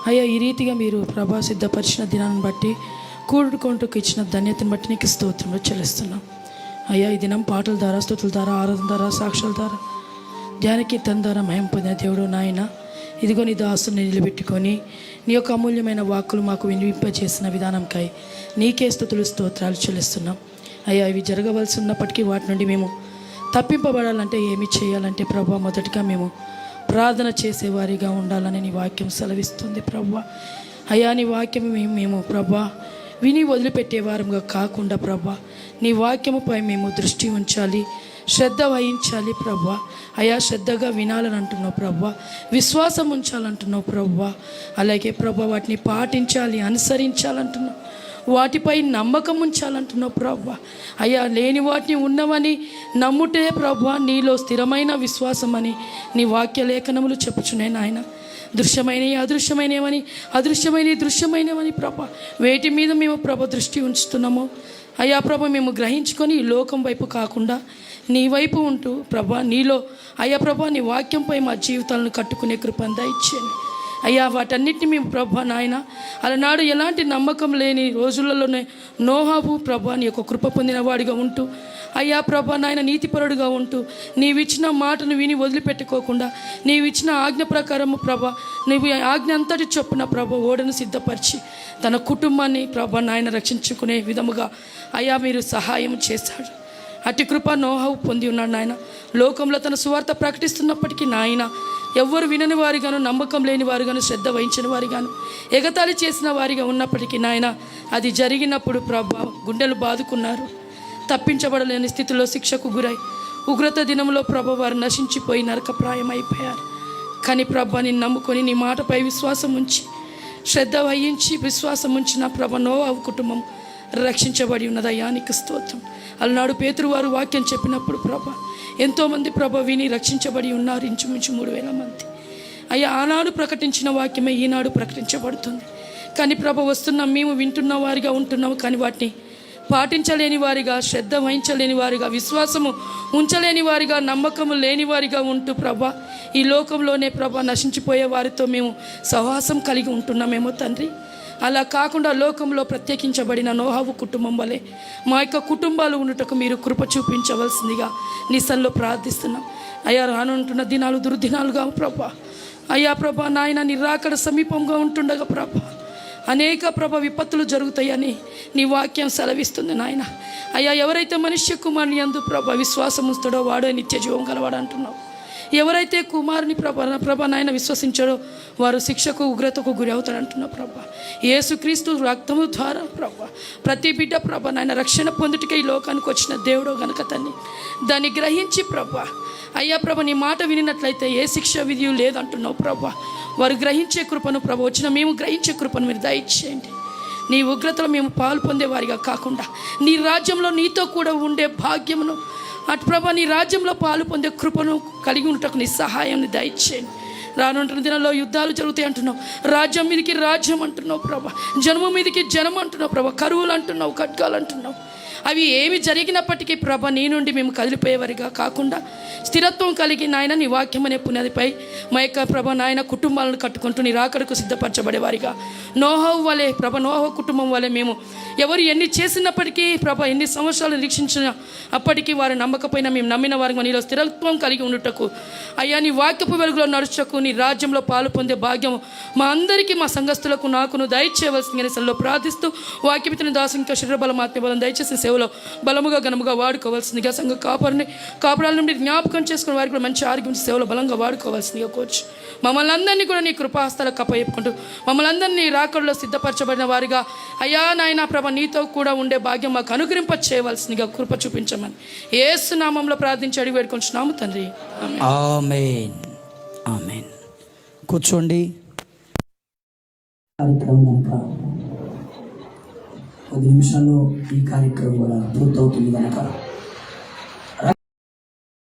అయ్యా ఈ రీతిగా మీరు ప్రభా సిద్ధపరిచిన దినాన్ని బట్టి కూడుకుంటూ ఇచ్చిన ధన్యతను బట్టి నీకు స్తోత్రంలో చెల్లిస్తున్నాం. అయ్యా ఈ దినం పాటల ద్వారా, స్తుతుల ద్వారా, ఆరాధన ద్వారా, సాక్షుల ద్వారా, ధ్యాన కీర్తన ద్వారా మహిమ పొందిన దేవుడు నాయన, ఇదిగో నీ దాసుని నిలబెట్టుకొని నీ యొక్క అమూల్యమైన వాక్కులు మాకు వినిపింపజేసిన విధానంకై నీకే స్తుతులు స్తోత్రాలు చెల్లిస్తున్నాం. అయ్యా ఇవి జరగవలసి ఉన్నప్పటికీ వాటి నుండి మేము తప్పింపబడాలంటే ఏమి చేయాలంటే ప్రభా మొదటిగా మేము ప్రార్థన చేసేవారిగా ఉండాలని నీ వాక్యం సెలవిస్తుంది ప్రభా. అయ్యా నీ వాక్యం మేము ప్రభా విని వదిలిపెట్టేవారంగా కాకుండా ప్రభా నీ వాక్యముపై మేము దృష్టి ఉంచాలి, శ్రద్ధ వహించాలి ప్రభా. అయా శ్రద్ధగా వినాలని అంటున్నావు ప్రభా, విశ్వాసం ఉంచాలంటున్నావు ప్రభా. అలాగే ప్రభా వాటిని పాటించాలి, అనుసరించాలంటున్నావు, వాటిపై నమ్మకం ఉంచాలంటున్నావు ప్రభా. అయ్యా లేని వాటిని ఉన్నవని నమ్ముటే ప్రభా నీలో స్థిరమైన విశ్వాసం అని నీ వాక్య లేఖనములు చెప్పుచున్నాయి నాయన. దృశ్యమైనవి అదృశ్యమైనవని, అదృశ్యమైనవి దృశ్యమైనవని ప్రభా వేటి మీద మేము ప్రభ దృష్టి ఉంచుతున్నామో అయ్యా ప్రభ మేము గ్రహించుకొని ఈ లోకం వైపు కాకుండా నీ వైపు ఉంటూ ప్రభా నీలో అయ్యా ప్రభా నీ వాక్యంపై మా జీవితాలను కట్టుకునే కృపను దయచేయండి అయ్యా. వాటన్నిటిని మేము ప్రభా నాయన అలనాడు ఎలాంటి నమ్మకం లేని రోజులలోనే నోహాబు ప్రభా నీ యొక్క కృప పొందిన వాడిగా ఉంటూ అయ్యా ప్రభా నాయన నీతిపరుడుగా ఉంటూ నీవిచ్చిన మాటను విని వదిలిపెట్టుకోకుండా నీవిచ్చిన ఆజ్ఞ ప్రకారము ప్రభా నీవు ఆజ్ఞ అంతటి చొప్పున ప్రభా ఓడను సిద్ధపరిచి తన కుటుంబాన్ని ప్రభా నాయన రక్షించుకునే విధముగా అయ్యా మీరు సహాయం చేశాడు. అట్టి కృప నోహాబు పొంది ఉన్నాడు నాయన. లోకంలో తన సువార్త ప్రకటిస్తున్నప్పటికీ నాయన ఎవ్వరు వినని వారిగాను, నమ్మకం లేని వారిగాను, శ్రద్ధ వహించిన వారిగాను, ఎగతాళి చేసిన వారిగా ఉన్నప్పటికీ నాయన అది జరిగినప్పుడు ప్రభా గుండెలు బాదుకున్నారు. తప్పించబడలేని స్థితిలో శిక్షకు గురై ఉగ్రత దినంలో ప్రభ వారు నశించిపోయి నరకప్రాయం అయిపోయారు. కానీ ప్రభా నిన్ను నమ్ముకొని నీ మాటపై విశ్వాసం ఉంచి శ్రద్ధ వహించి విశ్వాసం ఉంచిన ప్రభ నోవాహు కుటుంబం రక్షించబడి ఉన్నదయ్యా నీకు స్తోత్రం. అలనాడు పేతురు వారు వాక్యం చెప్పినప్పుడు ప్రభ ఎంతోమంది ప్రభ విని రక్షించబడి ఉన్నారు, ఇంచుమించు 3,000 మంది. అయ్యా ఆనాడు ప్రకటించిన వాక్యమే ఈనాడు ప్రకటించబడుతుంది. కానీ ప్రభ వస్తున్నాం, మేము వింటున్న వారిగా ఉంటున్నాము, కానీ వాటిని పాటించలేని వారిగా, శ్రద్ధ వహించలేని వారిగా, విశ్వాసము ఉంచలేని వారిగా, నమ్మకము లేని వారిగా ఉంటూ ప్రభా ఈ లోకంలోనే ప్రభా నశించిపోయే వారితో మేము సహవాసం కలిగి ఉంటున్నామేమో తండ్రి. అలా కాకుండా లోకంలో ప్రత్యేకించబడిన నోహాబు కుటుంబం వలె మా యొక్క కుటుంబాలు ఉండుటకు మీరు కృప చూపించవలసిందిగా నీ సన్నిధిలో ప్రార్థిస్తున్నాం. అయ్యా రానుంటున్న దినాలు దుర్దినాలుగా ప్రభా అయ్యా ప్రభా నాయన నీ రాకడ సమీపంగా ఉంటుండగా ప్రభా అనేక ప్రభ విపత్తులు జరుగుతాయని నీ వాక్యం సెలవిస్తుంది నాయన. అయ్యా ఎవరైతే మనుష్య కుమారుని యందు ప్రభ విశ్వాసం ఉంచుతాడో వాడే నిత్య జీవం గలవాడు అంటున్నావు. ఎవరైతే కుమారుని ప్రభ నాయన విశ్వసించాడో వారు శిక్షకు ఉగ్రతకు గురి అవుతాడు అంటున్నావు ప్రభ. యేసుక్రీస్తు రక్తము ద్వారా ప్రభ ప్రతి బిడ్డ ప్రభ నాయన రక్షణ పొందుటకే ఈ లోకానికి వచ్చిన దేవుడో గనుక తన్ని దాన్ని గ్రహించి ప్రభ అయ్యా ప్రభ నీ మాట వినినట్లయితే ఏ శిక్ష విధి లేదంటున్నావు ప్రభ. వారు గ్రహించే కృపను ప్రభ వచ్చిన మేము గ్రహించే కృపను మీరు దయచేయండి. నీ ఉగ్రతలో మేము పాలు పొందేవారిగా కాకుండా నీ రాజ్యంలో నీతో కూడా ఉండే భాగ్యమును అటు ప్రభ నీ రాజ్యంలో పాలు పొందే కృపను కలిగి ఉండటకు నీ సహాయాన్ని దయచేయండి. రానుంటున్న దినాల్లో యుద్ధాలు జరుగుతాయి అంటున్నావు, రాజ్యం మీదకి రాజ్యం అంటున్నావు ప్రభ, జనము మీదకి జనం అంటున్నావు ప్రభ, కరువులు అంటున్నావు, ఖడ్గాలు అంటున్నావు. అవి ఏమి జరిగినప్పటికీ ప్రభ నీ నుండి మేము కదిలిపోయేవారిగా కాకుండా స్థిరత్వం కలిగి నాయన నీ వాక్యం అనే పునాదిపై మా యొక్క ప్రభ నాయన కుటుంబాలను కట్టుకుంటూ నీ రాకడకు సిద్ధపరచబడేవారిగా నోహవు వలె ప్రభ నోహవు కుటుంబం వలె మేము ఎవరు ఎన్ని చేసినప్పటికీ ప్రభ ఎన్ని సంవత్సరాలు నిరీక్షించిన అప్పటికీ వారు నమ్మకపోయినా మేము నమ్మిన వారికి నీలో స్థిరత్వం కలిగి ఉండుటకు అయ్యా నీ వాక్యపు వెలుగులో నడుచుటకు నీ రాజ్యంలో పాలు పొందే భాగ్యం మా అందరికీ మా సంఘస్థులకు నాకును దయచేయవలసిందని సెలవులో ప్రార్థిస్తూ వాక్యమిత్రుని దాసు ఇంకా శరీర బలం ఆత్మబలం దయచేసిన సేవలో బలముగా ఘనముగా వాడుకోవాల్సిందిగా సంఘ కాపురాల నుండి జ్ఞాపకం చేసుకుని వారికి కూడా మంచి ఆరోగ్యం సేవలో బలంగా వాడుకోవాల్సిందిగా కోచ్ మమ్మల్ని అందరినీ కూడా నీ కృపాహస్తాలకు కప్పచెప్పుకుంటూ మమ్మల్ని అందరినీ రాకడలో సిద్ధపరచబడిన వారిగా అయ్యా నాయన ప్రభ నీతో కూడా ఉండే భాగ్యం మాకు అనుగ్రహింప చేయవలసిందిగా కృప చూపించమని యేసు నామంలో ప్రార్థించి అడిగి వేడుకుంటున్నాము తండ్రి ఆమేన్ ఆమేన్. కూర్చోండి. కార్యక్రమం కనుక 10 నిమిషాల్లో ఈ కార్యక్రమం కూడా పూర్తవుతుంది కనుక